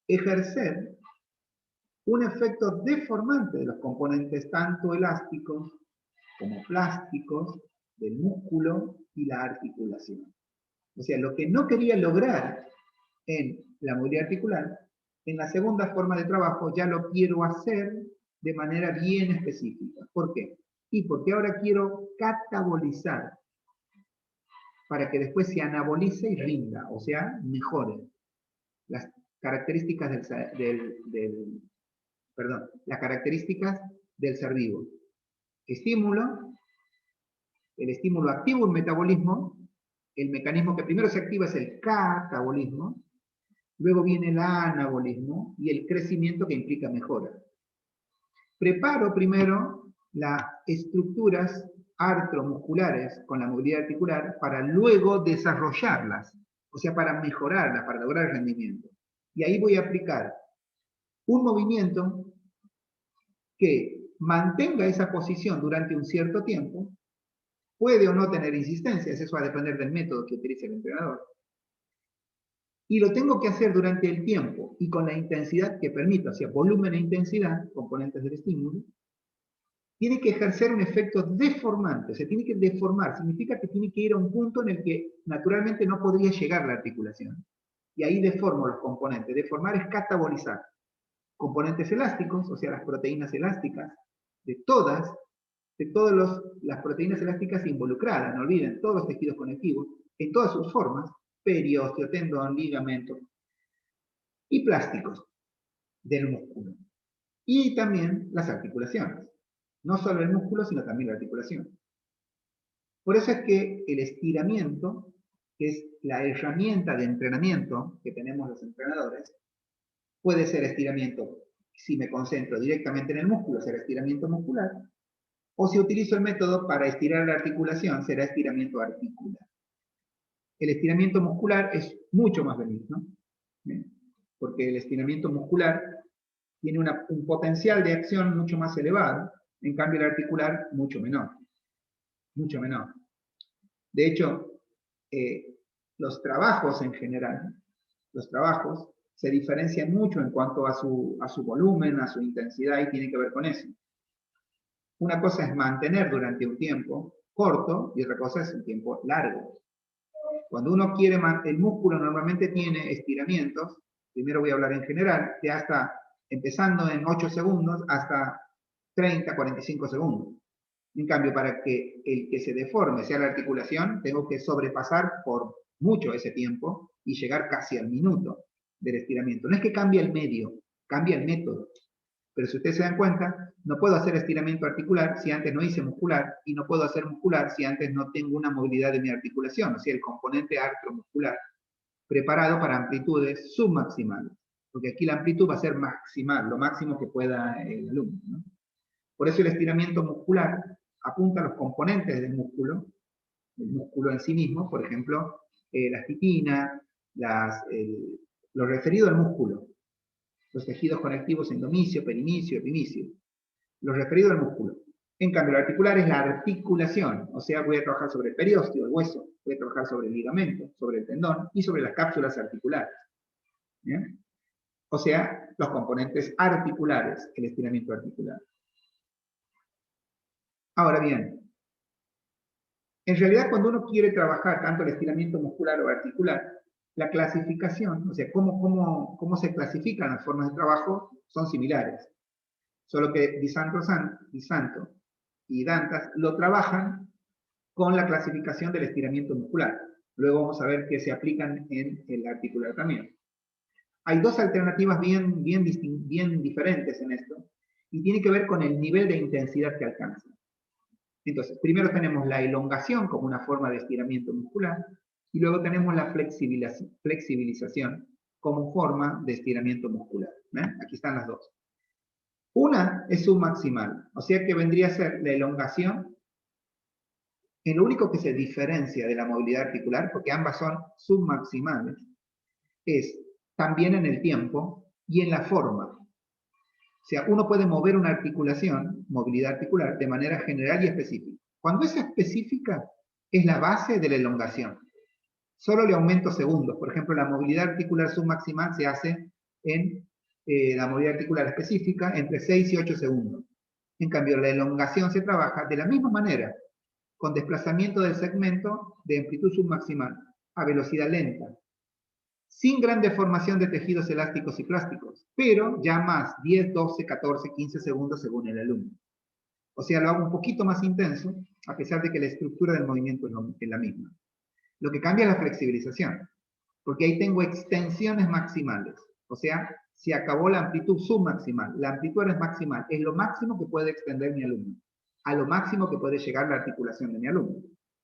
ejercer un efecto deformante de los componentes tanto elásticos como plásticos del músculo y la articulación. O sea, lo que no quería lograr en la movilidad articular, en la segunda forma de trabajo ya lo quiero hacer de manera bien específica. ¿Por qué? Y porque ahora quiero catabolizar para que después se anabolice y rinda, o sea, mejore las características las características del ser vivo. Estímulo, el estímulo activa un metabolismo, el mecanismo que primero se activa es el catabolismo, luego viene el anabolismo y el crecimiento que implica mejora. Preparo primero las estructuras artromusculares con la movilidad articular para luego desarrollarlas, o sea, para mejorarlas, para lograr el rendimiento. Y ahí voy a aplicar un movimiento que mantenga esa posición durante un cierto tiempo, puede o no tener insistencias, eso va a depender del método que utilice el entrenador, y lo tengo que hacer durante el tiempo y con la intensidad que permita, o sea, volumen e intensidad, componentes del estímulo, tiene que ejercer un efecto deformante, o sea, tiene que deformar, significa que tiene que ir a un punto en el que naturalmente no podría llegar la articulación. Y ahí deformo los componentes. Deformar es catabolizar. Componentes elásticos, o sea, las proteínas elásticas, de todas las proteínas elásticas involucradas, no olviden, todos los tejidos conectivos, en todas sus formas, periósteo, tendón, ligamento, y plásticos del músculo. Y también las articulaciones. No solo el músculo, sino también la articulación. Por eso es que el estiramiento, que es la herramienta de entrenamiento que tenemos los entrenadores, puede ser estiramiento, si me concentro directamente en el músculo, será estiramiento muscular, o si utilizo el método para estirar la articulación, será estiramiento articular. El estiramiento muscular es mucho más benigno, ¿bien? Porque el estiramiento muscular tiene un potencial de acción mucho más elevado, en cambio el articular mucho menor. Mucho menor. De hecho, los trabajos en general, los trabajos se diferencian mucho en cuanto a su volumen, a su intensidad, y tiene que ver con eso. Una cosa es mantener durante un tiempo corto y otra cosa es un tiempo largo. Cuando uno quiere, el músculo normalmente tiene estiramientos, primero voy a hablar en general, de hasta, empezando en 8 segundos hasta 30, 45 segundos. En cambio, para que el que se deforme sea la articulación, tengo que sobrepasar por mucho ese tiempo y llegar casi al minuto del estiramiento. No es que cambie el medio, cambia el método. Pero si ustedes se dan cuenta, no puedo hacer estiramiento articular si antes no hice muscular, y no puedo hacer muscular si antes no tengo una movilidad de mi articulación, o sea, el componente artromuscular preparado para amplitudes submaximales. Porque aquí la amplitud va a ser maximal, lo máximo que pueda el alumno, ¿no? Por eso el estiramiento muscular apunta a los componentes del músculo en sí mismo, por ejemplo, la estitina, lo referido al músculo, los tejidos conectivos endomicio, perinicio, epimicio, lo referido al músculo. En cambio, el articular es la articulación, o sea, voy a trabajar sobre el periósteo, el hueso, voy a trabajar sobre el ligamento, sobre el tendón y sobre las cápsulas articulares. ¿Bien? O sea, los componentes articulares, el estiramiento articular. Ahora bien, en realidad cuando uno quiere trabajar tanto el estiramiento muscular o articular, la clasificación, o sea, cómo se clasifican las formas de trabajo, son similares. Solo que Di Santo y Dantas lo trabajan con la clasificación del estiramiento muscular. Luego vamos a ver que se aplican en el articular también. Hay dos alternativas bien diferentes en esto, y tiene que ver con el nivel de intensidad que alcanza. Entonces, primero tenemos la elongación como una forma de estiramiento muscular, y luego tenemos la flexibilización como forma de estiramiento muscular. ¿Ven? Aquí están las dos. Una es submaximal, o sea que vendría a ser la elongación. En lo único que se diferencia de la movilidad articular, porque ambas son submaximales, es también en el tiempo y en la forma. O sea, uno puede mover una articulación, movilidad articular, de manera general y específica. Cuando es específica, es la base de la elongación. Solo le aumento segundos. Por ejemplo, la movilidad articular submaximal se hace en la movilidad articular específica entre 6 y 8 segundos. En cambio, la elongación se trabaja de la misma manera, con desplazamiento del segmento de amplitud submaximal a velocidad lenta, sin gran deformación de tejidos elásticos y plásticos, pero ya más 10, 12, 14, 15 segundos según el alumno. O sea, lo hago un poquito más intenso, a pesar de que la estructura del movimiento es la misma. Lo que cambia es la flexibilización, porque ahí tengo extensiones maximales. O sea, se acabó la amplitud submaximal. La amplitud es maximal, es lo máximo que puede extender mi alumno, a lo máximo que puede llegar la articulación de mi alumno.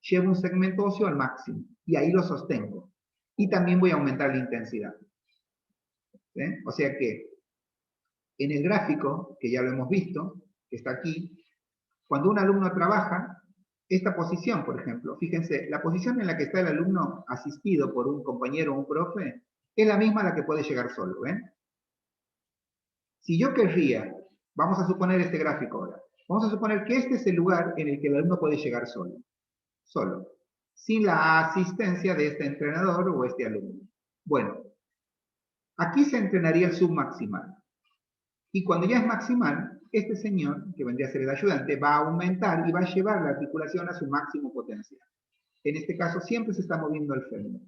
Llevo un segmento óseo al máximo, y ahí lo sostengo. Y también voy a aumentar la intensidad. ¿Sí? O sea que, en el gráfico, que ya lo hemos visto, que está aquí, cuando un alumno trabaja, esta posición, por ejemplo, fíjense, la posición en la que está el alumno asistido por un compañero o un profe, es la misma a la que puede llegar solo, ¿ven? Si yo querría, vamos a suponer este gráfico ahora, vamos a suponer que este es el lugar en el que el alumno puede llegar solo, sin la asistencia de este entrenador o este alumno. Bueno, aquí se entrenaría el submaximal. Y cuando ya es maximal, este señor, que vendría a ser el ayudante, va a aumentar y va a llevar la articulación a su máximo potencial. En este caso siempre se está moviendo el fémur.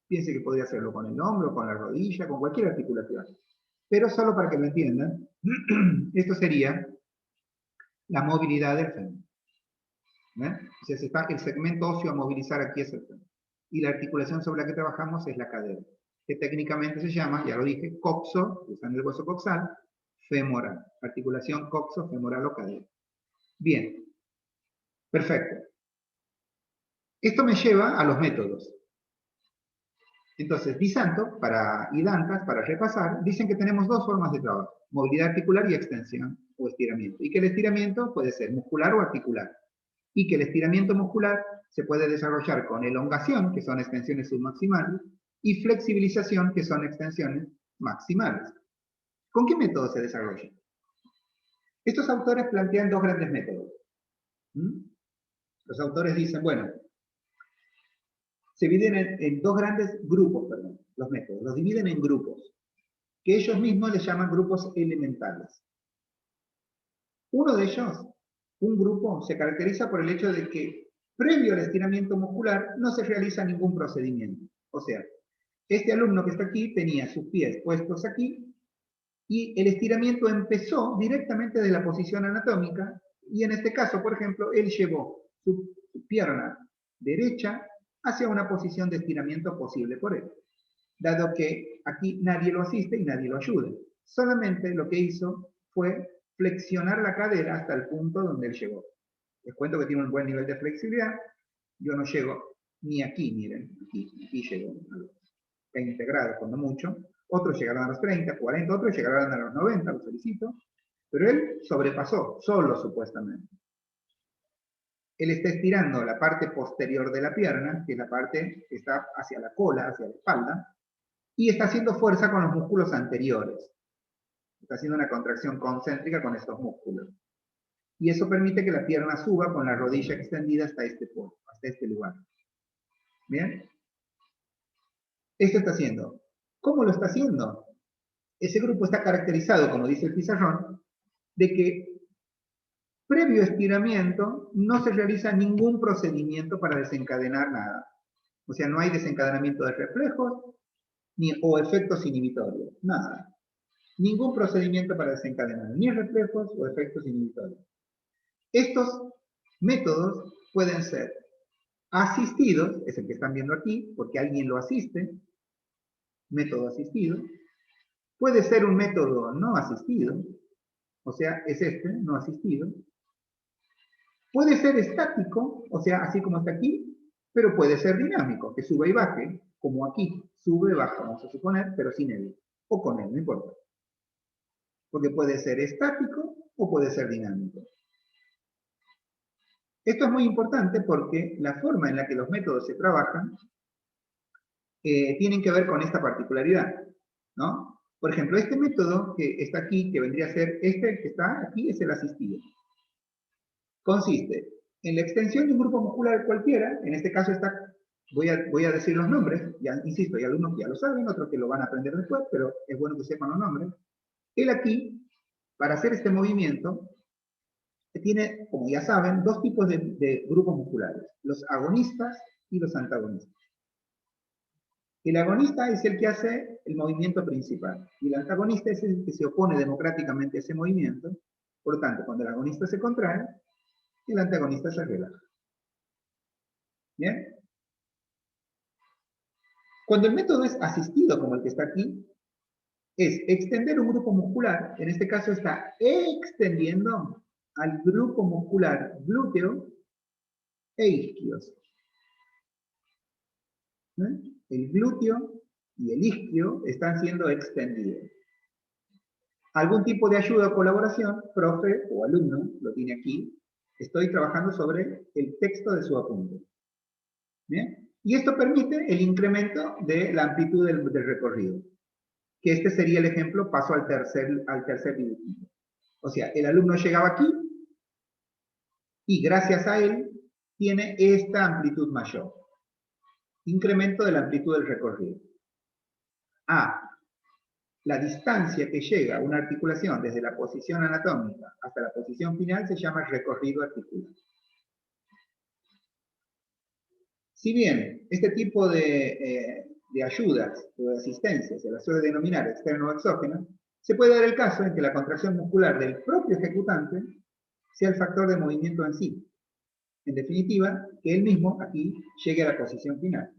Piense que podría hacerlo con el hombro, con la rodilla, con cualquier articulación. Pero solo para que lo entiendan, esto sería la movilidad del fémur. O sea, está el segmento óseo a movilizar aquí es el fémur. Y la articulación sobre la que trabajamos es la cadera, que técnicamente se llama, ya lo dije, coxo, que está en el hueso coxal, femoral. Articulación coxo-femoral o cadera. Bien. Perfecto. Esto me lleva a los métodos. Entonces, Di Santo y Dantas, para repasar, dicen que tenemos dos formas de trabajo, movilidad articular y extensión o estiramiento. Y que el estiramiento puede ser muscular o articular. Y que el estiramiento muscular se puede desarrollar con elongación, que son extensiones submaximales, y flexibilización, que son extensiones maximales. ¿Con qué método se desarrolla? Estos autores plantean dos grandes métodos. Los autores dicen, bueno, se dividen en dos grandes grupos, perdón, los métodos, los dividen en grupos, que ellos mismos les llaman grupos elementales. Uno de ellos, un grupo, se caracteriza por el hecho de que previo al estiramiento muscular no se realiza ningún procedimiento. O sea, este alumno que está aquí tenía sus pies puestos aquí y el estiramiento empezó directamente de la posición anatómica y en este caso, por ejemplo, él llevó su pierna derecha hacia una posición de estiramiento posible por él, dado que aquí nadie lo asiste y nadie lo ayuda. Solamente lo que hizo fue flexionar la cadera hasta el punto donde él llegó. Les cuento que tiene un buen nivel de flexibilidad. Yo no llego ni aquí, miren, aquí llego a los 20 grados, cuando mucho. Otros llegaron a los 30, 40, otros llegaron a los 90, los felicito. Pero él sobrepasó, solo supuestamente. Él está estirando la parte posterior de la pierna, que es la parte que está hacia la cola, hacia la espalda, y está haciendo fuerza con los músculos anteriores. Está haciendo una contracción concéntrica con estos músculos. Y eso permite que la pierna suba con la rodilla extendida hasta este punto, hasta este lugar. ¿Bien? Esto está haciendo. ¿Cómo lo está haciendo? Ese grupo está caracterizado, como dice el pizarrón, de que previo estiramiento no se realiza ningún procedimiento para desencadenar nada. O sea, no hay desencadenamiento de reflejos o efectos inhibitorios, nada. Ningún procedimiento para desencadenar ni reflejos o efectos inhibitorios. Estos métodos pueden ser asistidos, es el que están viendo aquí, porque alguien lo asiste, método asistido. Puede ser un método no asistido, o sea, es este, no asistido. Puede ser estático, o sea, así como está aquí, pero puede ser dinámico, que sube y baje, como aquí, sube y baja, vamos a suponer, pero sin él, o con él, no importa. Porque puede ser estático o puede ser dinámico. Esto es muy importante porque la forma en la que los métodos se trabajan tienen que ver con esta particularidad, ¿no? Por ejemplo, este método que está aquí, que vendría a ser este que está aquí, es el asistido. Consiste en la extensión de un grupo muscular cualquiera, en este caso está, voy a decir los nombres, ya insisto, hay algunos que ya lo saben, otros que lo van a aprender después, pero es bueno que sepan los nombres. Él aquí, para hacer este movimiento, tiene, como ya saben, dos tipos de grupos musculares, los agonistas y los antagonistas. El agonista es el que hace el movimiento principal, y el antagonista es el que se opone democráticamente a ese movimiento. Por lo tanto, cuando el agonista se contrae, el antagonista se relaja. ¿Bien? Cuando el método es asistido, como el que está aquí, es extender un grupo muscular, en este caso está extendiendo al grupo muscular glúteo e isquios. El glúteo y el isquio están siendo extendidos. Algún tipo de ayuda o colaboración, profe o alumno, lo tiene aquí. Estoy trabajando sobre el texto de su apunte. ¿Bien? Y esto permite el incremento de la amplitud del recorrido. Que este sería el ejemplo, paso al tercer dibujito. O sea, el alumno llegaba aquí y gracias a él tiene esta amplitud mayor. Incremento de la amplitud del recorrido. La distancia que llega una articulación desde la posición anatómica hasta la posición final se llama recorrido articular. Si bien este tipo de ayudas o de asistencias se las suele denominar externo o exógeno, se puede dar el caso en que la contracción muscular del propio ejecutante sea el factor de movimiento en sí. En definitiva, que él mismo aquí llegue a la posición final.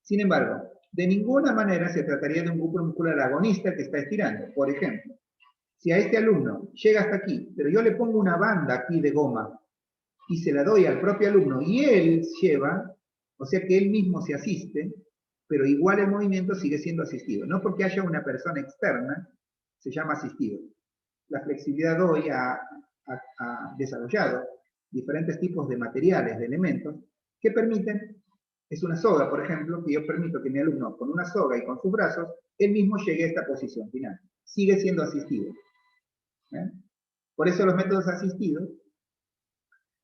Sin embargo, de ninguna manera se trataría de un grupo muscular agonista que está estirando. Por ejemplo, si a este alumno llega hasta aquí, pero yo le pongo una banda aquí de goma y se la doy al propio alumno y él lleva, o sea que él mismo se asiste, pero igual el movimiento sigue siendo asistido. No porque haya una persona externa, se llama asistido. La flexibilidad hoy ha desarrollado diferentes tipos de materiales, de elementos, que permiten, es una soga, por ejemplo, que yo permito que mi alumno con una soga y con sus brazos, él mismo llegue a esta posición final. Sigue siendo asistido. Por eso los métodos asistidos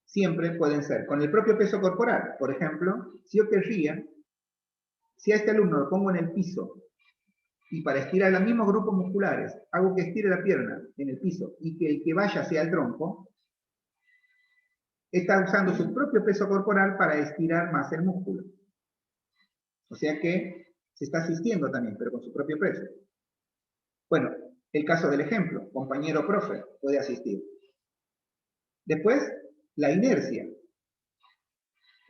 siempre pueden ser con el propio peso corporal. Por ejemplo, si yo querría Si a este alumno lo pongo en el piso y para estirar los mismos grupos musculares hago que estire la pierna en el piso y que el que vaya sea el tronco, está usando su propio peso corporal para estirar más el músculo. O sea que se está asistiendo también, pero con su propio peso. Bueno, el caso del ejemplo, compañero profe puede asistir. Después, la inercia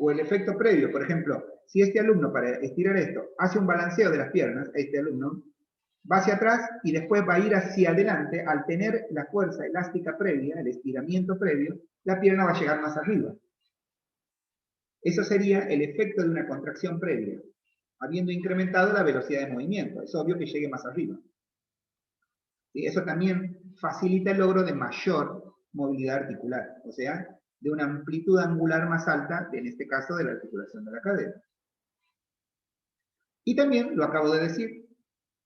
o el efecto previo. Por ejemplo, si este alumno para estirar esto hace un balanceo de las piernas, este alumno va hacia atrás y después va a ir hacia adelante. Al tener la fuerza elástica previa, el estiramiento previo, la pierna va a llegar más arriba. Eso sería el efecto de una contracción previa, habiendo incrementado la velocidad de movimiento. Es obvio que llegue más arriba. Y eso también facilita el logro de mayor movilidad articular, o sea, de una amplitud angular más alta, en este caso de la articulación de la cadera. Y también, lo acabo de decir,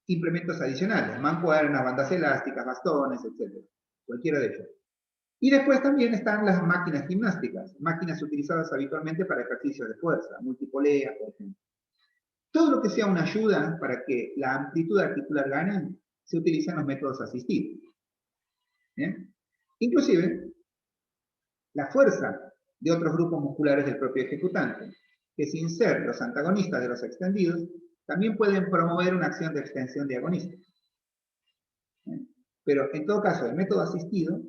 implementos adicionales, mancuernas, bandas elásticas, bastones, etc. Cualquiera de ellos. Y después también están las máquinas gimnásticas, máquinas utilizadas habitualmente para ejercicios de fuerza, multipolea, por ejemplo. Todo lo que sea una ayuda para que la amplitud articular gane, se utilizan los métodos asistidos. ¿Bien? Inclusive, la fuerza de otros grupos musculares del propio ejecutante, que sin ser los antagonistas de los extendidos, también pueden promover una acción de extensión diagonista. Pero en todo caso, el método asistido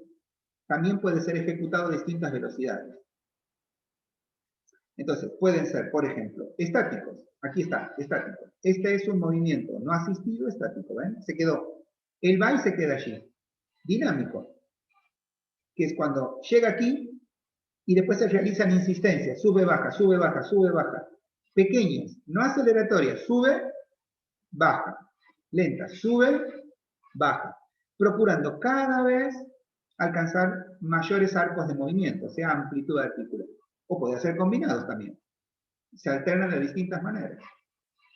también puede ser ejecutado a distintas velocidades. Entonces, pueden ser, por ejemplo, estáticos. Aquí está, estático. Este es un movimiento no asistido, estático, ¿ven? Se quedó. Él va y se queda allí. Dinámico, que es cuando llega aquí y después se realizan insistencias, sube, baja, sube, baja, sube, baja. Pequeñas, no aceleratorias, sube, baja. Lentas, sube, baja. Procurando cada vez alcanzar mayores arcos de movimiento, o sea, amplitud articular. O puede ser combinados también. Se alternan de distintas maneras.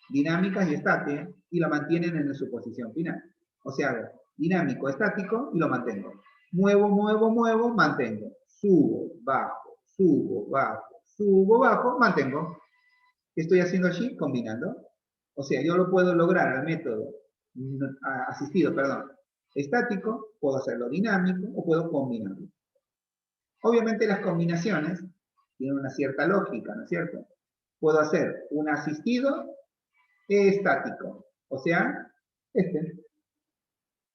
Dinámicas y estáticas, y lo mantienen en su posición final. O sea, hago dinámico, estático, y lo mantengo. Muevo, muevo, muevo, mantengo. Subo, bajo, subo, bajo, mantengo. ¿Qué estoy haciendo allí? Combinando. O sea, yo lo puedo lograr al método asistido, perdón, estático, puedo hacerlo dinámico o puedo combinarlo. Obviamente las combinaciones tienen una cierta lógica, ¿no es cierto? Puedo hacer un asistido estático, o sea,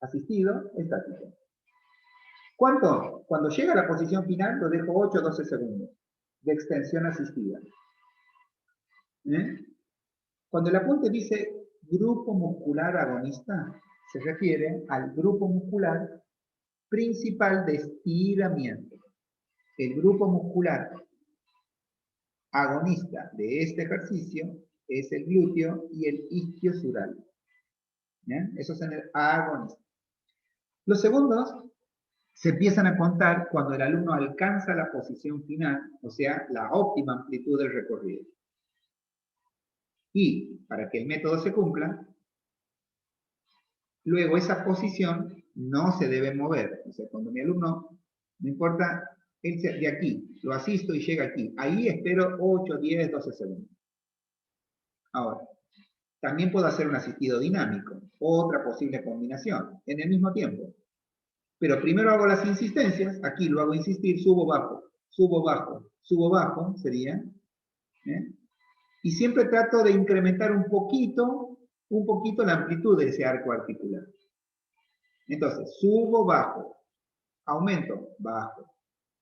asistido estático. ¿Cuánto? Cuando llega a la posición final lo dejo 8 o 12 segundos de extensión asistida. Cuando el apunte dice grupo muscular agonista, se refiere al grupo muscular principal de estiramiento. El grupo muscular agonista de este ejercicio es el glúteo y el isquiosural. ¿Bien? Eso es en el agonista. Los segundos se empiezan a contar cuando el alumno alcanza la posición final, o sea, la óptima amplitud del recorrido. Y para que el método se cumpla, luego esa posición no se debe mover. O sea, cuando mi alumno, no importa, él de aquí, lo asisto y llega aquí. Ahí espero 8, 10, 12 segundos. Ahora, también puedo hacer un asistido dinámico, otra posible combinación, en el mismo tiempo. Pero primero hago las insistencias, aquí lo hago insistir, subo, bajo, sería. Y siempre trato de incrementar un poquito la amplitud de ese arco articular. Entonces, subo, bajo, aumento, bajo,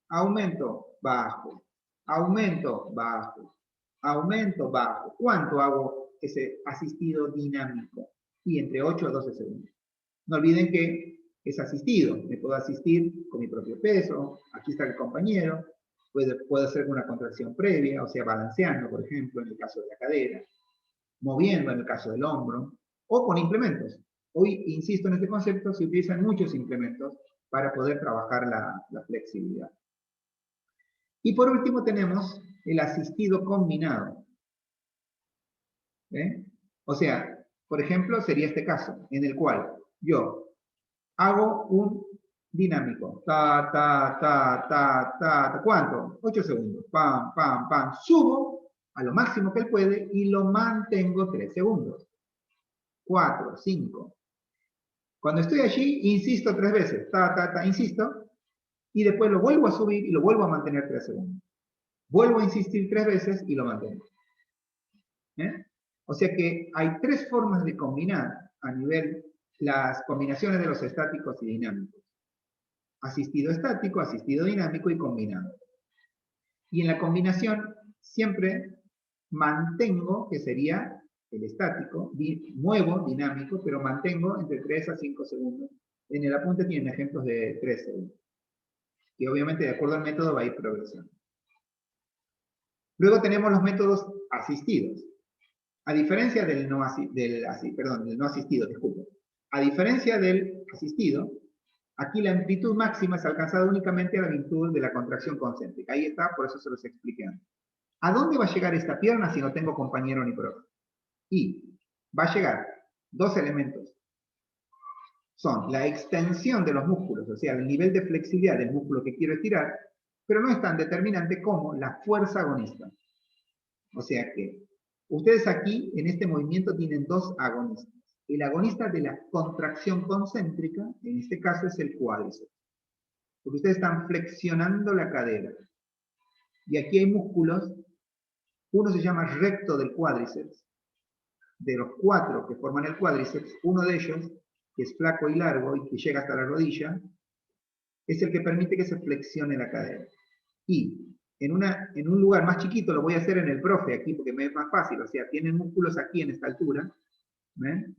aumento, bajo, aumento, bajo, aumento, bajo. ¿Cuánto hago ese asistido dinámico? Y entre 8 a 12 segundos. No olviden que es asistido. Me puedo asistir con mi propio peso. Aquí está el compañero. Puedo hacer una contracción previa, o sea, balanceando, por ejemplo, en el caso de la cadera. Moviendo en el caso del hombro. O con implementos. Hoy, insisto en este concepto, se utilizan muchos implementos para poder trabajar la flexibilidad. Y por último tenemos el asistido combinado. O sea, por ejemplo, sería este caso, en el cual yo hago un dinámico. ¿Cuánto? 8 segundos. Pam, pam, pam. Subo, a lo máximo que él puede y lo mantengo 3 segundos. 4, 5. Cuando estoy allí, insisto 3 veces. Insisto. Y después lo vuelvo a subir y lo vuelvo a mantener 3 segundos. Vuelvo a insistir 3 veces y lo mantengo. O sea que hay 3 formas de combinar a nivel las combinaciones de los estáticos y dinámicos. Asistido estático, asistido dinámico y combinado. Y en la combinación siempre mantengo, que sería el estático, muevo dinámico, pero mantengo entre 3 a 5 segundos. En el apunte tienen ejemplos de 3 segundos. Y obviamente de acuerdo al método va a ir progresando. Luego tenemos los métodos asistidos. A diferencia del no asistido, disculpe. A diferencia del asistido, aquí la amplitud máxima es alcanzada únicamente a la amplitud de la contracción concéntrica. Ahí está, por eso se los expliqué antes. ¿A dónde va a llegar esta pierna si no tengo compañero ni profe? Y va a llegar 2 elementos. Son la extensión de los músculos, o sea, el nivel de flexibilidad del músculo que quiero estirar, pero no es tan determinante como la fuerza agonista. O sea que ustedes aquí, en este movimiento, tienen 2 agonistas. El agonista de la contracción concéntrica, en este caso es el cuádriceps. Porque ustedes están flexionando la cadera. Y aquí hay músculos, uno se llama recto del cuádriceps. De los 4 que forman el cuádriceps, uno de ellos, que es flaco y largo y que llega hasta la rodilla, es el que permite que se flexione la cadera. Y en un lugar más chiquito, lo voy a hacer en el profe aquí porque me es más fácil, o sea, tienen músculos aquí en esta altura, ¿ven?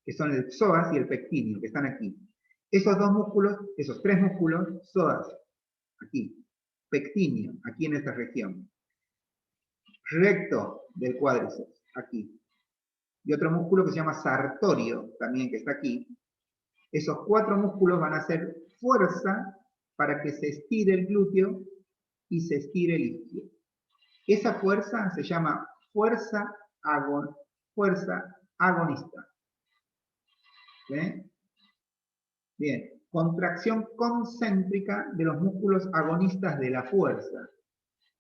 Que son el psoas y el pectíneo, que están aquí. Esos 2 músculos, esos 3 músculos, psoas, aquí, pectíneo, aquí en esta región, recto del cuádriceps, aquí, y otro músculo que se llama sartorio, también que está aquí. Esos 4 músculos van a hacer fuerza para que se estire el glúteo y se estire el isquio. Esa fuerza se llama fuerza agonista. ¿Sí? Bien, contracción concéntrica de los músculos agonistas de la fuerza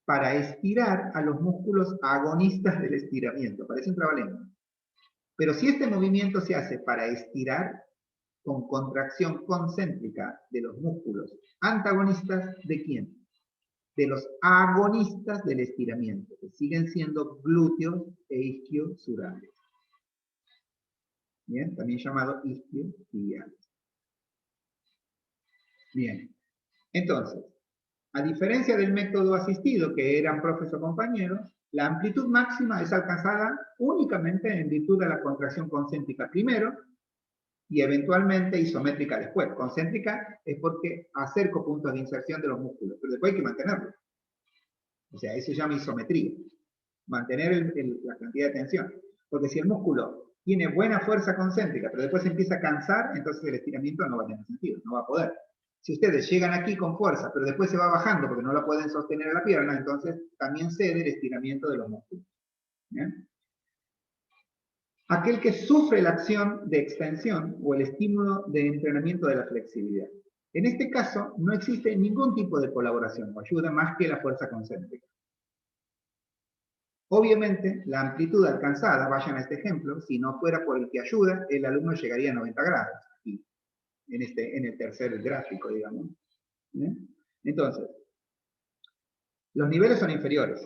para estirar a los músculos agonistas del estiramiento. Parece un trabalengua. Pero si este movimiento se hace para estirar, con contracción concéntrica de los músculos antagonistas, ¿de quién? De los agonistas del estiramiento, que siguen siendo glúteos e isquiosurales. Bien, también llamado isquiotibiales. Bien, entonces, a diferencia del método asistido, que eran profes o compañeros, la amplitud máxima es alcanzada únicamente en virtud de la contracción concéntrica primero, y eventualmente isométrica después. Concéntrica es porque acerco puntos de inserción de los músculos, pero después hay que mantenerlo. O sea, eso se llama isometría. Mantener la cantidad de tensión. Porque si el músculo tiene buena fuerza concéntrica, pero después se empieza a cansar, entonces el estiramiento no va a tener sentido, no va a poder. Si ustedes llegan aquí con fuerza, pero después se va bajando porque no la pueden sostener a la pierna, entonces también cede el estiramiento de los músculos. ¿Bien? Aquel que sufre la acción de extensión o el estímulo de entrenamiento de la flexibilidad. En este caso, no existe ningún tipo de colaboración o ayuda más que la fuerza concéntrica. Obviamente, la amplitud alcanzada, vayan a este ejemplo, si no fuera por el que ayuda, el alumno llegaría a 90 grados, aquí, en el tercer gráfico, digamos. ¿Bien? Entonces, los niveles son inferiores.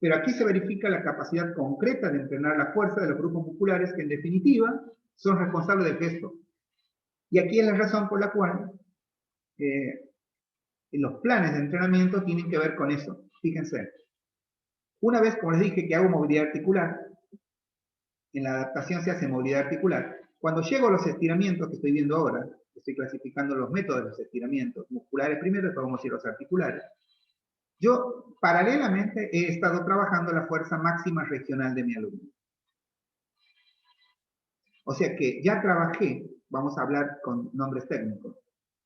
Pero aquí se verifica la capacidad concreta de entrenar la fuerza de los grupos musculares que en definitiva son responsables del gesto. Y aquí es la razón por la cual los planes de entrenamiento tienen que ver con eso. Fíjense. Una vez, como les dije, que hago movilidad articular, en la adaptación se hace movilidad articular. Cuando llego a los estiramientos que estoy viendo ahora, estoy clasificando los métodos de los estiramientos musculares primero, después vamos a ir a los articulares. Yo, paralelamente, he estado trabajando la fuerza máxima regional de mi alumno. O sea que ya trabajé, vamos a hablar con nombres técnicos.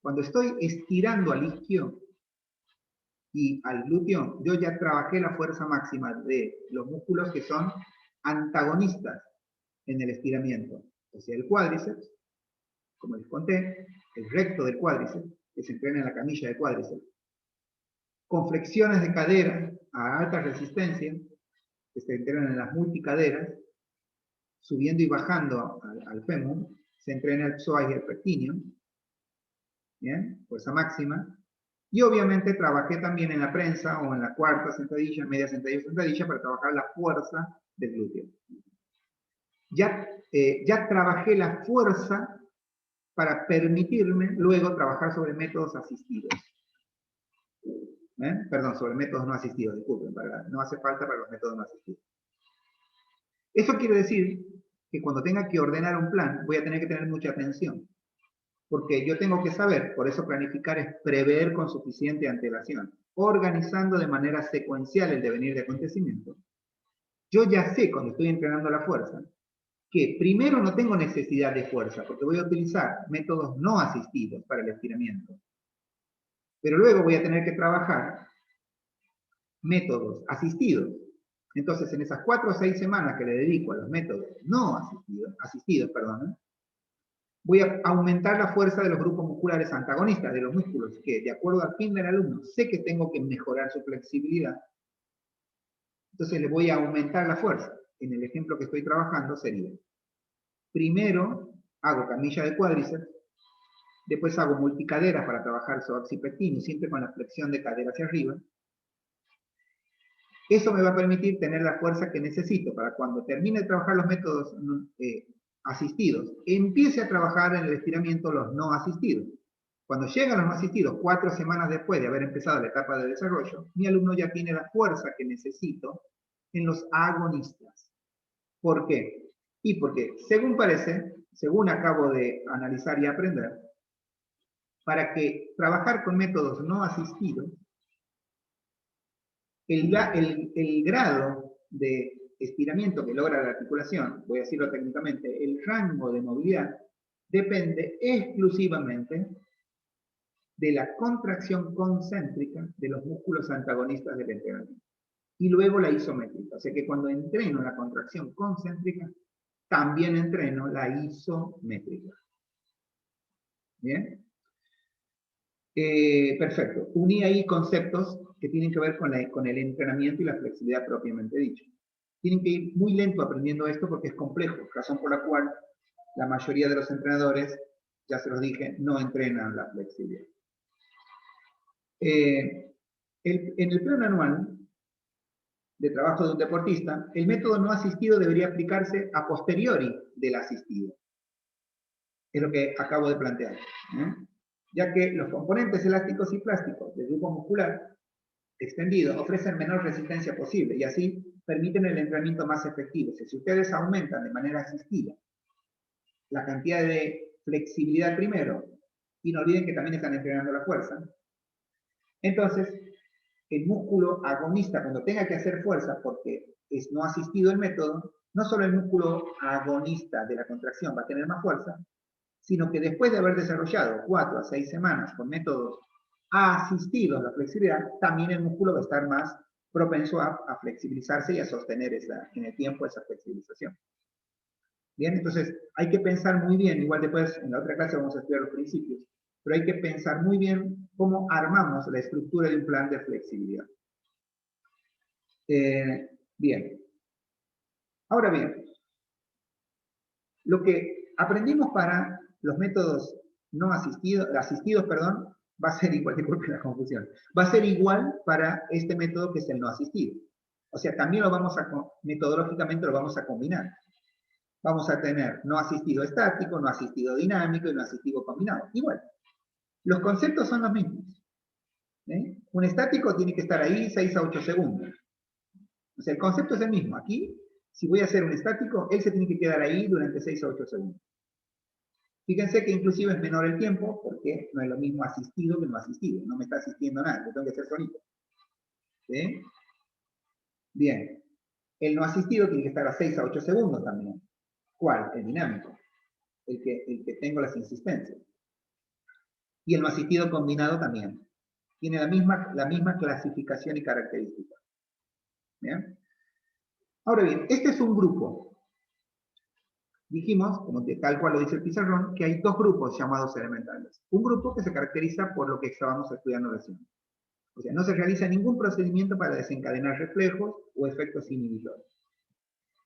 Cuando estoy estirando al isquio y al glúteo, yo ya trabajé la fuerza máxima de los músculos que son antagonistas en el estiramiento. O sea, el cuádriceps, como les conté, el recto del cuádriceps, que se entrena en la camilla de cuádriceps, con flexiones de cadera, a alta resistencia, que se entrenan en las multicaderas, subiendo y bajando al fémur, se entrena el psoas y el pectíneo, ¿bien? Fuerza máxima. Y obviamente trabajé también en la prensa o en la cuarta sentadilla, media sentadilla, sentadilla, para trabajar la fuerza del glúteo. Ya trabajé la fuerza para permitirme luego trabajar sobre métodos asistidos. Perdón, sobre métodos no asistidos, disculpen, no hace falta para los métodos no asistidos. Eso quiere decir que cuando tenga que ordenar un plan, voy a tener que tener mucha atención. Porque yo tengo que saber, por eso planificar es prever con suficiente antelación, organizando de manera secuencial el devenir de acontecimientos. Yo ya sé, cuando estoy entrenando la fuerza, que primero no tengo necesidad de fuerza, porque voy a utilizar métodos no asistidos para el estiramiento. Pero luego voy a tener que trabajar métodos asistidos. Entonces, en esas 4 o 6 semanas que le dedico a los métodos no asistidos, voy a aumentar la fuerza de los grupos musculares antagonistas, de los músculos, que de acuerdo al fin del alumno, sé que tengo que mejorar su flexibilidad. Entonces le voy a aumentar la fuerza. En el ejemplo que estoy trabajando sería, primero hago camilla de cuádriceps, después hago multicaderas para trabajar psoas y pectíneo, siempre con la flexión de cadera hacia arriba. Eso me va a permitir tener la fuerza que necesito para cuando termine de trabajar los métodos asistidos, empiece a trabajar en el estiramiento los no asistidos. Cuando llegan los no asistidos, 4 semanas después de haber empezado la etapa de desarrollo, mi alumno ya tiene la fuerza que necesito en los agonistas. ¿Por qué? Y porque, según parece, según acabo de analizar y aprender, para que trabajar con métodos no asistidos, el grado de estiramiento que logra la articulación, voy a decirlo técnicamente, el rango de movilidad, depende exclusivamente de la contracción concéntrica de los músculos antagonistas del entrenamiento. Y luego la isométrica. O sea que cuando entreno la contracción concéntrica, también entreno la isométrica. ¿Bien? Perfecto. Uní ahí conceptos que tienen que ver con el entrenamiento y la flexibilidad propiamente dicho. Tienen que ir muy lento aprendiendo esto porque es complejo, razón por la cual la mayoría de los entrenadores, ya se los dije, no entrenan la flexibilidad. En el plan anual de trabajo de un deportista, el método no asistido debería aplicarse a posteriori del asistido. Es lo que acabo de plantear. Ya que los componentes elásticos y plásticos del grupo muscular extendido ofrecen menor resistencia posible y así permiten el entrenamiento más efectivo. Si ustedes aumentan de manera asistida la cantidad de flexibilidad primero, y no olviden que también están entrenando la fuerza, entonces el músculo agonista, cuando tenga que hacer fuerza porque es no asistido el método, no solo el músculo agonista de la contracción va a tener más fuerza, sino que después de haber desarrollado 4 a 6 semanas con métodos asistidos a la flexibilidad, también el músculo va a estar más propenso a flexibilizarse y a sostener en el tiempo esa flexibilización. Bien, entonces hay que pensar muy bien, igual después en la otra clase vamos a estudiar los principios, pero hay que pensar muy bien cómo armamos la estructura de un plan de flexibilidad. Bien. Ahora bien, lo que aprendimos para los métodos no asistidos, va a ser igual, disculpen la confusión, va a ser igual para este método que es el no asistido. O sea, también metodológicamente lo vamos a combinar. Vamos a tener no asistido estático, no asistido dinámico y no asistido combinado. Igual. Los conceptos son los mismos. Un estático tiene que estar ahí 6 a 8 segundos. O sea, el concepto es el mismo. Aquí, si voy a hacer un estático, él se tiene que quedar ahí durante 6 a 8 segundos. Fíjense que inclusive es menor el tiempo, porque no es lo mismo asistido que no asistido. No me está asistiendo nada, lo tengo que hacer solito. ¿Sí? Bien. El no asistido tiene que estar a 6 a 8 segundos también. ¿Cuál? El dinámico. El que tengo las insistencias. Y el no asistido combinado también. Tiene la misma clasificación y característica. ¿Bien? Ahora bien, este es un grupo. Dijimos, como tal cual lo dice el pizarrón, que hay 2 grupos llamados elementales. Un grupo que se caracteriza por lo que estábamos estudiando recién. O sea, no se realiza ningún procedimiento para desencadenar reflejos o efectos inhibidores.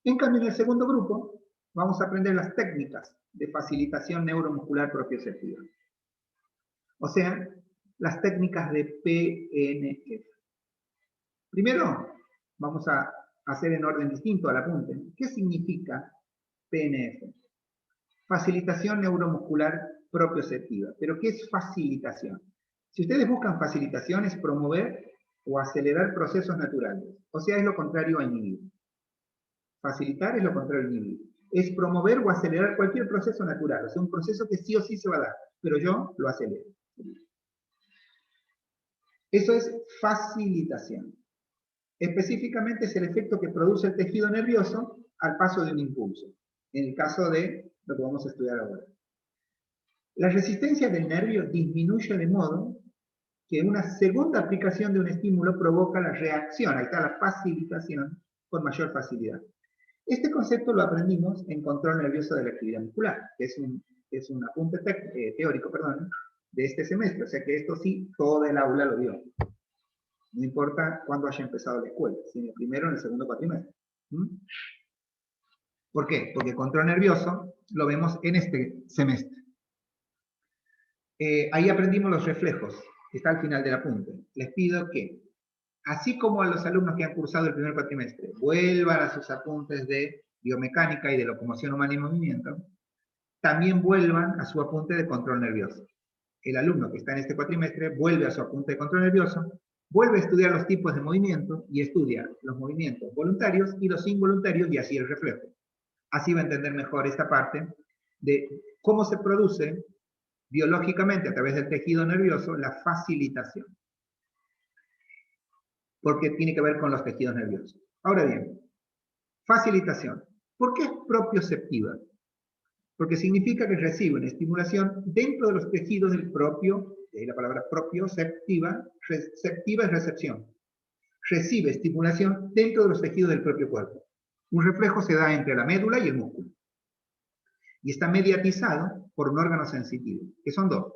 En cambio, en el segundo grupo, vamos a aprender las técnicas de facilitación neuromuscular propioceptiva. O sea, las técnicas de PNF. Primero, vamos a hacer en orden distinto al apunte. ¿Qué significa PNF? Facilitación neuromuscular propioceptiva. ¿Pero qué es facilitación? Si ustedes buscan facilitación, es promover o acelerar procesos naturales. O sea, es lo contrario a inhibir. Facilitar es lo contrario a inhibir. Es promover o acelerar cualquier proceso natural. O sea, un proceso que sí o sí se va a dar, pero yo lo acelero. Eso es facilitación. Específicamente es el efecto que produce el tejido nervioso al paso de un impulso. En el caso de lo que vamos a estudiar ahora. La resistencia del nervio disminuye de modo que una segunda aplicación de un estímulo provoca la reacción, ahí está la facilitación, con mayor facilidad. Este concepto lo aprendimos en control nervioso de la actividad muscular, que es un apunte teórico, de este semestre, o sea que esto sí, toda el aula lo dio. No importa cuándo haya empezado la escuela, si en el primero o en el segundo cuatrimestre. ¿Por qué? Porque control nervioso lo vemos en este semestre. Ahí aprendimos los reflejos, que está al final del apunte. Les pido que, así como a los alumnos que han cursado el primer cuatrimestre, vuelvan a sus apuntes de biomecánica y de locomoción humana y movimiento, también vuelvan a su apunte de control nervioso. El alumno que está en este cuatrimestre vuelve a su apunte de control nervioso, vuelve a estudiar los tipos de movimiento y estudia los movimientos voluntarios y los involuntarios y así el reflejo. Así va a entender mejor esta parte de cómo se produce biológicamente a través del tejido nervioso la facilitación. Porque tiene que ver con los tejidos nerviosos. Ahora bien, facilitación. ¿Por qué es propioceptiva? Porque significa que recibe una estimulación dentro de los tejidos del propio, de ahí la palabra propioceptiva, receptiva es recepción. Recibe estimulación dentro de los tejidos del propio cuerpo. Un reflejo se da entre la médula y el músculo. Y está mediatizado por un órgano sensitivo, que son dos.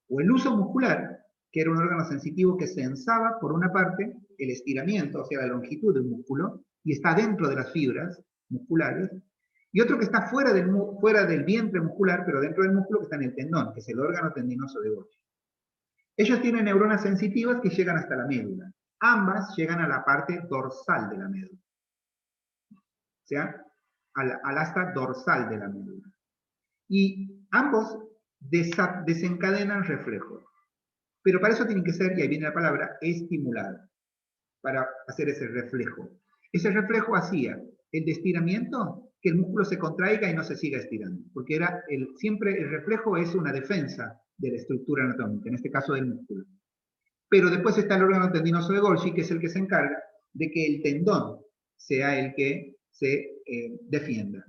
O el uso muscular, que era un órgano sensitivo que sensaba, por una parte, el estiramiento, o sea, la longitud del músculo, y está dentro de las fibras musculares, y otro que está fuera del vientre muscular, pero dentro del músculo, que está en el tendón, que es el órgano tendinoso de Golgi. Ellos tienen neuronas sensitivas que llegan hasta la médula. Ambas llegan a la parte dorsal de la médula. O sea, al asta dorsal de la médula. Y ambos desencadenan reflejos. Pero para eso tienen que ser, y ahí viene la palabra, estimulada, para hacer ese reflejo. Ese reflejo hacía el de estiramiento, que el músculo se contraiga y no se siga estirando, porque siempre el reflejo es una defensa de la estructura anatómica, en este caso del músculo. Pero después está el órgano tendinoso de Golgi, que es el que se encarga de que el tendón sea el que se defienda.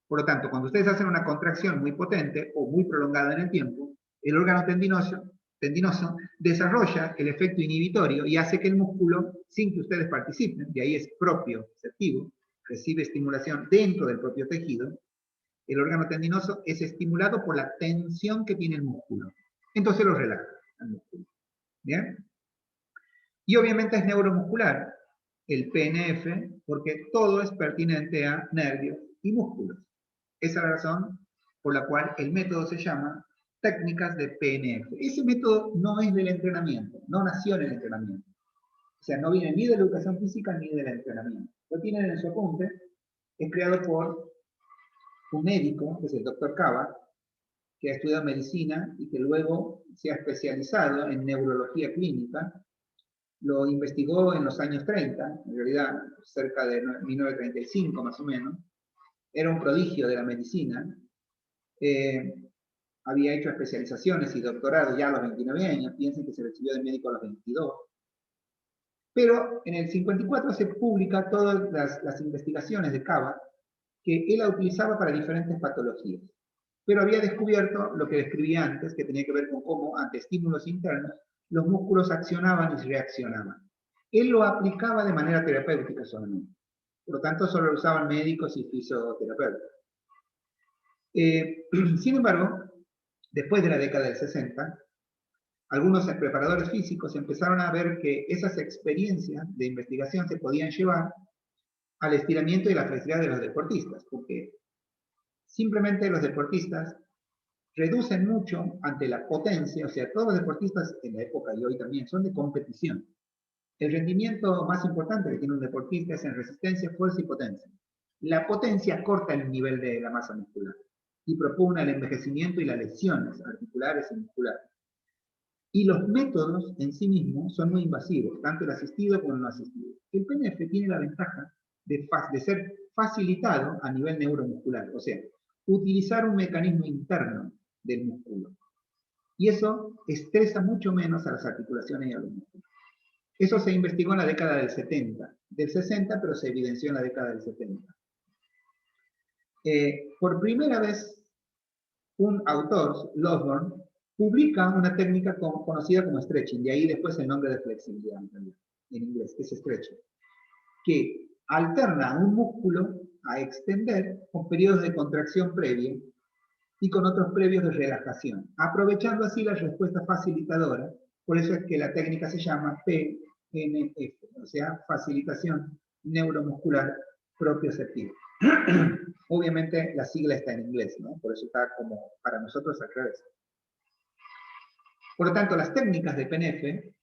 Por lo tanto, cuando ustedes hacen una contracción muy potente o muy prolongada en el tiempo, el órgano tendinoso desarrolla el efecto inhibitorio y hace que el músculo, sin que ustedes participen, de ahí es propioceptivo, recibe estimulación dentro del propio tejido, el órgano tendinoso es estimulado por la tensión que tiene el músculo. Entonces lo relaja al músculo. ¿Bien? Y obviamente es neuromuscular el PNF, porque todo es pertinente a nervios y músculos. Esa es la razón por la cual el método se llama técnicas de PNF. Ese método no es del entrenamiento, no nació en el entrenamiento. O sea, no viene ni de la educación física ni del entrenamiento. Lo tienen en su apunte, es creado por un médico, que es el Dr. Cava, que ha estudiado medicina y que luego se ha especializado en neurología clínica. Lo investigó en los años 30, en realidad cerca de 1935 más o menos. Era un prodigio de la medicina. Había hecho especializaciones y doctorados ya a los 29 años, piensen que se recibió de médico a los 22. Pero en el 54 se publica todas las investigaciones de Cava que él la utilizaba para diferentes patologías. Pero había descubierto lo que describí antes, que tenía que ver con cómo, ante estímulos internos, los músculos accionaban y reaccionaban. Él lo aplicaba de manera terapéutica solamente. Por lo tanto, solo lo usaban médicos y fisioterapeutas. Sin embargo, después de la década del 60, Algunos preparadores físicos empezaron a ver que esas experiencias de investigación se podían llevar al estiramiento y la flexibilidad de los deportistas, porque simplemente los deportistas reducen mucho ante la potencia, o sea, todos los deportistas en la época y hoy también son de competición. El rendimiento más importante que tiene un deportista es en resistencia, fuerza y potencia. La potencia corta el nivel de la masa muscular y propone el envejecimiento y las lesiones articulares y musculares. Y los métodos en sí mismos son muy invasivos, tanto el asistido como el no asistido. El PNF tiene la ventaja de ser facilitado a nivel neuromuscular, o sea, utilizar un mecanismo interno del músculo. Y eso estresa mucho menos a las articulaciones y a los músculos. Eso se investigó en la década del 70, del 60, pero se evidenció en la década del 70. Por primera vez, un autor, Losborn, publica una técnica conocida como stretching, de ahí después el nombre de flexibilidad en inglés, que es stretching, que alterna un músculo a extender con periodos de contracción previa y con otros previos de relajación, aprovechando así la respuesta facilitadora. Por eso es que la técnica se llama PNF, o sea, facilitación neuromuscular propioceptiva. Obviamente la sigla está en inglés, ¿no? Por eso está como para nosotros al revés. Por lo tanto, las técnicas de PNF,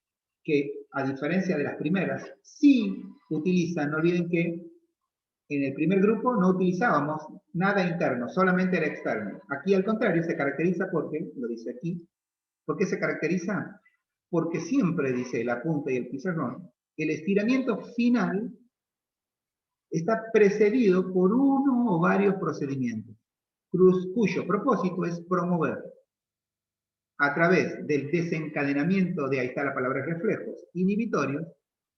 que a diferencia de las primeras, sí utilizan, no olviden que en el primer grupo no utilizábamos nada interno, solamente era externo. Aquí al contrario se caracteriza porque, lo dice aquí, ¿por qué se caracteriza? Porque siempre, dice el apunte y el pizarrón, el estiramiento final está precedido por uno o varios procedimientos, cuyo propósito es promover a través del desencadenamiento de, ahí está la palabra reflejos, inhibitorios,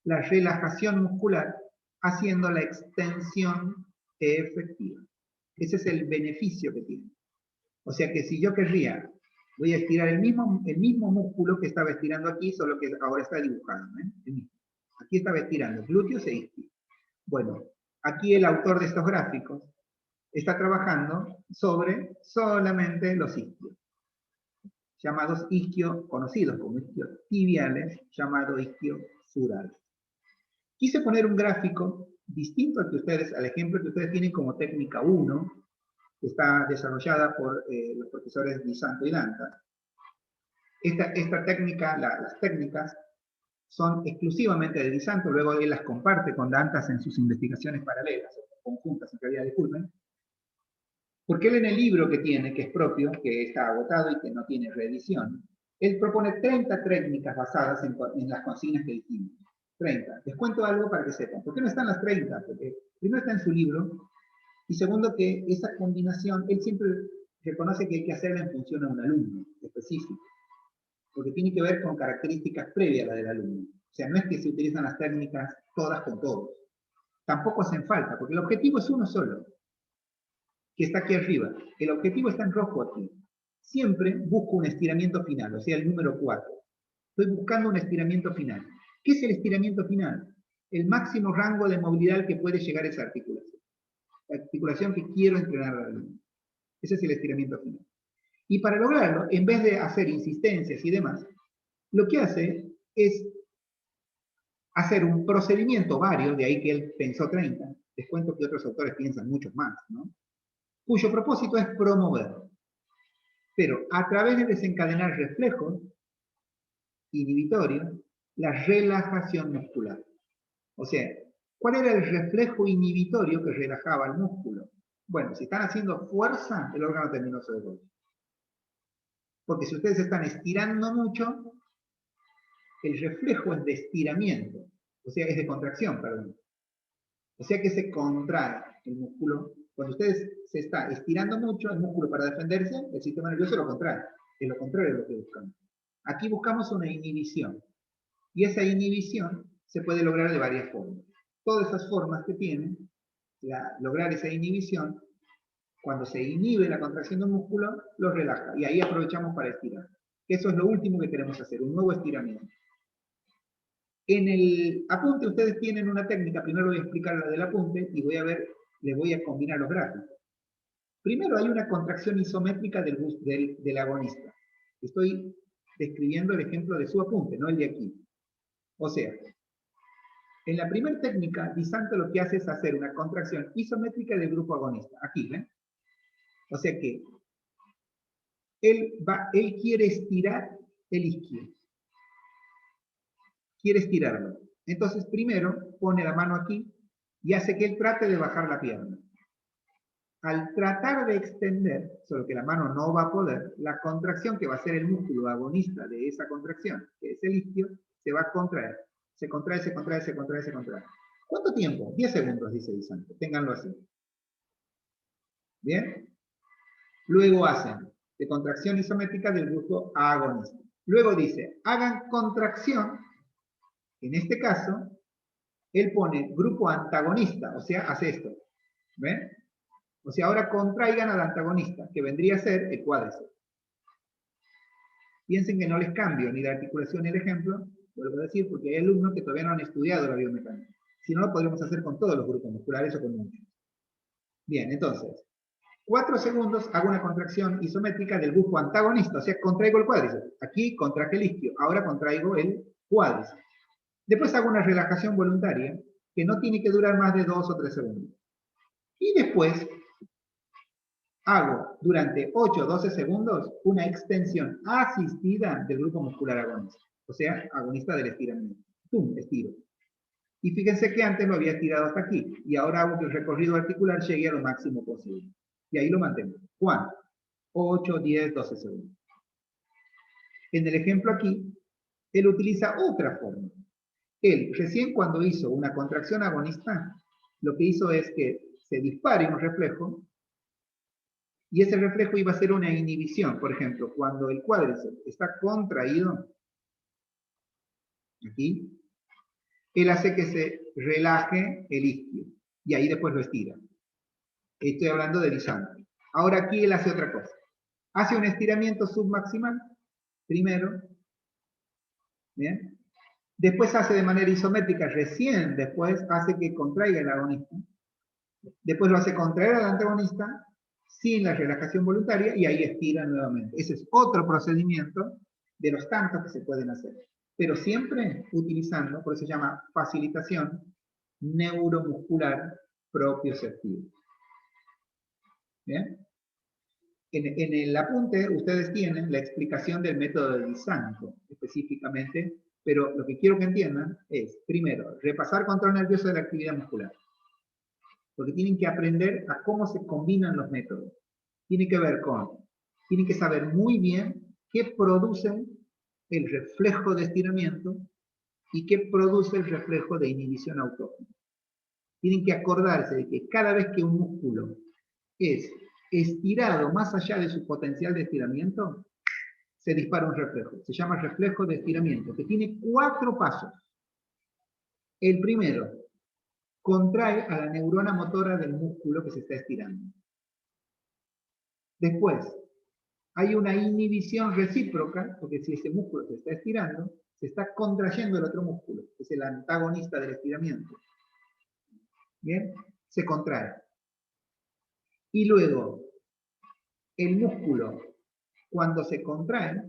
la relajación muscular, haciendo la extensión efectiva. Ese es el beneficio que tiene. O sea que si yo querría, voy a estirar el mismo músculo que estaba estirando aquí, solo que ahora está dibujado, ¿eh? Aquí estaba estirando glúteos e isquios. Bueno, aquí el autor de estos gráficos está trabajando sobre solamente los isquios, llamados isquios, conocidos como isquios tibiales, llamado isquio sural. Quise poner un gráfico distinto al ejemplo que ustedes tienen como técnica 1, que está desarrollada por los profesores Di Santo y Danta. Esta técnica, las técnicas, son exclusivamente de Di Santo, luego él las comparte con Dantas en sus investigaciones paralelas, o conjuntas, en realidad, disculpen, porque él en el libro que tiene, que es propio, que está agotado y que no tiene reedición, él propone 30 técnicas basadas en las consignas que dijimos. 30. Les cuento algo para que sepan. ¿Por qué no están las 30? Porque primero está en su libro, y segundo que esa combinación, él siempre reconoce que hay que hacerla en función a un alumno específico, porque tiene que ver con características previas a la del alumno. O sea, no es que se utilizan las técnicas todas con todos. Tampoco hacen falta, porque el objetivo es uno solo, que está aquí arriba. El objetivo está en rojo aquí. Siempre busco un estiramiento final, o sea, el número 4. Estoy buscando un estiramiento final. ¿Qué es el estiramiento final? El máximo rango de movilidad al que puede llegar esa articulación. La articulación que quiero entrenar al alumno. Ese es el estiramiento final. Y para lograrlo, en vez de hacer insistencias y demás, lo que hace es hacer un procedimiento varios, de ahí que él pensó 30, les cuento que otros autores piensan muchos más, ¿no? Cuyo propósito es promover, pero a través de desencadenar reflejos inhibitorios, la relajación muscular. O sea, ¿cuál era el reflejo inhibitorio que relajaba el músculo? Bueno, si están haciendo fuerza, el órgano tendinoso de golpe. Porque si ustedes están estirando mucho, el reflejo es de estiramiento, o sea, es de contracción, perdón. O sea que se contrae el músculo. Cuando ustedes se está estirando mucho el músculo para defenderse, el sistema nervioso lo contrae. Es lo contrario de lo que buscamos. Aquí buscamos una inhibición. Y esa inhibición se puede lograr de varias formas. Todas esas formas que tienen, lograr esa inhibición, cuando se inhibe la contracción de un músculo, lo relaja. Y ahí aprovechamos para estirar. Eso es lo último que queremos hacer, un nuevo estiramiento. En el apunte ustedes tienen una técnica, primero voy a explicar la del apunte y les voy a combinar los gráficos. Primero hay una contracción isométrica del agonista. Estoy describiendo el ejemplo de su apunte, no el de aquí. O sea, en la primera técnica, Di Santo lo que hace es hacer una contracción isométrica del grupo agonista. Aquí, ¿ven? O sea que él quiere estirar el isquio. Quiere estirarlo. Entonces, primero pone la mano aquí y hace que él trate de bajar la pierna. Al tratar de extender, solo que la mano no va a poder, la contracción que va a ser el músculo agonista de esa contracción, que es el isquio, se va a contraer. Se contrae, se contrae, se contrae, se contrae. ¿Cuánto tiempo? 10 segundos, dice Di Santo. Ténganlo así. ¿Bien? Luego hacen de contracción isométrica del grupo agonista. Luego dice, hagan contracción. En este caso, él pone grupo antagonista, o sea, hace esto. ¿Ven? O sea, ahora contraigan al antagonista, que vendría a ser el cuádriceps. Piensen que no les cambio ni la articulación ni el ejemplo, vuelvo a decir, porque hay alumnos que todavía no han estudiado la biomecánica. Si no, lo podríamos hacer con todos los grupos musculares o con muchos. Bien, entonces, 4 segundos hago una contracción isométrica del grupo antagonista, o sea, contraigo el cuádriceps. Aquí contraje el isquio, ahora contraigo el cuádriceps. Después hago una relajación voluntaria, que no tiene que durar más de 2 o 3 segundos. Y después hago durante 8 o 12 segundos una extensión asistida del grupo muscular agonista, o sea, agonista del estiramiento. ¡Pum! Estiro. Y fíjense que antes lo había estirado hasta aquí, y ahora hago que el recorrido articular llegue a lo máximo posible. Y ahí lo mantengo. ¿Cuánto? 8, 10, 12 segundos. En el ejemplo aquí, él utiliza otra forma. Él, recién cuando hizo una contracción agonista, lo que hizo es que se dispare un reflejo, y ese reflejo iba a ser una inhibición. Por ejemplo, cuando el cuádriceps está contraído, aquí, él hace que se relaje el isquio, y ahí después lo estira. Estoy hablando de Di Santo. Ahora aquí él hace otra cosa. Hace un estiramiento submaximal, primero, ¿bien? Después hace de manera isométrica, recién después hace que contraiga el agonista, después lo hace contraer al antagonista, sin la relajación voluntaria, y ahí estira nuevamente. Ese es otro procedimiento de los tantos que se pueden hacer. Pero siempre utilizando, por eso se llama facilitación neuromuscular propioceptiva. ¿Bien? En el apunte ustedes tienen la explicación del método de Di Santo, específicamente, pero lo que quiero que entiendan es, primero, repasar control nervioso de la actividad muscular. Porque tienen que aprender a cómo se combinan los métodos. Tienen que saber muy bien qué produce el reflejo de estiramiento y qué produce el reflejo de inhibición autógena. Tienen que acordarse de que cada vez que un músculo es estirado más allá de su potencial de estiramiento, se dispara un reflejo. Se llama reflejo de estiramiento, que tiene 4 pasos. El primero, contrae a la neurona motora del músculo que se está estirando. Después, hay una inhibición recíproca, porque si ese músculo se está estirando, se está contrayendo el otro músculo, que es el antagonista del estiramiento. ¿Bien? Se contrae. Y luego, el músculo, cuando se contrae,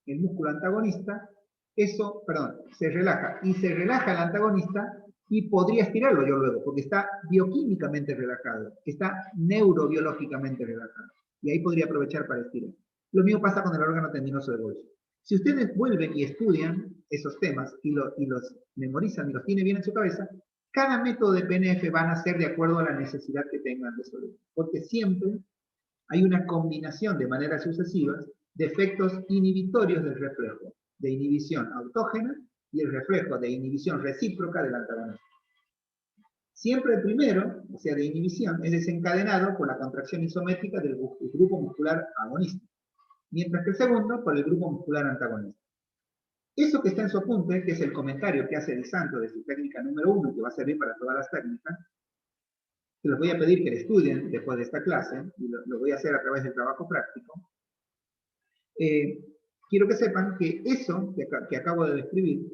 el músculo antagonista, se relaja. Y se relaja el antagonista y podría estirarlo yo luego, porque está bioquímicamente relajado, está neurobiológicamente relajado. Y ahí podría aprovechar para estirar. Lo mismo pasa con el órgano tendinoso de Golgi. Si ustedes vuelven y estudian esos temas y los memorizan y los tienen bien en su cabeza, cada método de PNF van a ser de acuerdo a la necesidad que tengan de solver. Porque siempre hay una combinación de maneras sucesivas de efectos inhibitorios del reflejo, de inhibición autógena y el reflejo de inhibición recíproca del antagonista. Siempre el primero, o sea, de inhibición, es desencadenado por la contracción isométrica del grupo muscular agonista, mientras que el segundo por el grupo muscular antagonista. Eso que está en su apunte, que es el comentario que hace Di Santo de su técnica número 1, que va a servir para todas las técnicas, que les voy a pedir que estudien después de esta clase, y lo voy a hacer a través del trabajo práctico. Quiero que sepan que eso que acabo de describir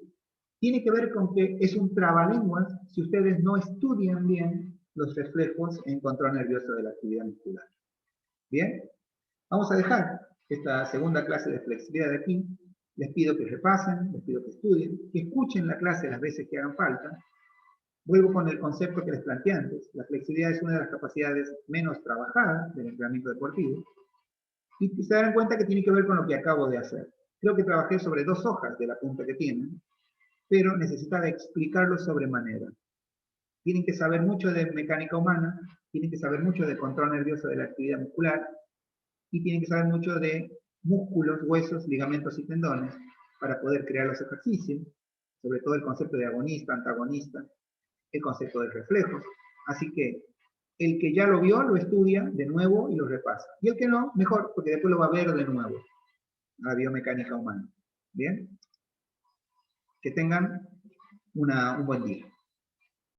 tiene que ver con que es un trabalenguas si ustedes no estudian bien los reflejos en control nervioso de la actividad muscular. ¿Bien? Vamos a dejar esta segunda clase de flexibilidad de aquí Les pido que repasen, les pido que estudien, que escuchen la clase las veces que hagan falta. Vuelvo con el concepto que les planteé antes. La flexibilidad es una de las capacidades menos trabajadas del entrenamiento deportivo. Y se darán cuenta que tiene que ver con lo que acabo de hacer. Creo que trabajé sobre 2 hojas de la punta que tienen, pero necesitaba explicarlo sobremanera. Tienen que saber mucho de mecánica humana, tienen que saber mucho de control nervioso de la actividad muscular, y tienen que saber mucho de músculos, huesos, ligamentos y tendones para poder crear los ejercicios, sobre todo el concepto de agonista, antagonista, el concepto de reflejos. Así que el que ya lo vio, lo estudia de nuevo y lo repasa. Y el que no, mejor, porque después lo va a ver de nuevo, la biomecánica humana. ¿Bien? Que tengan un buen día.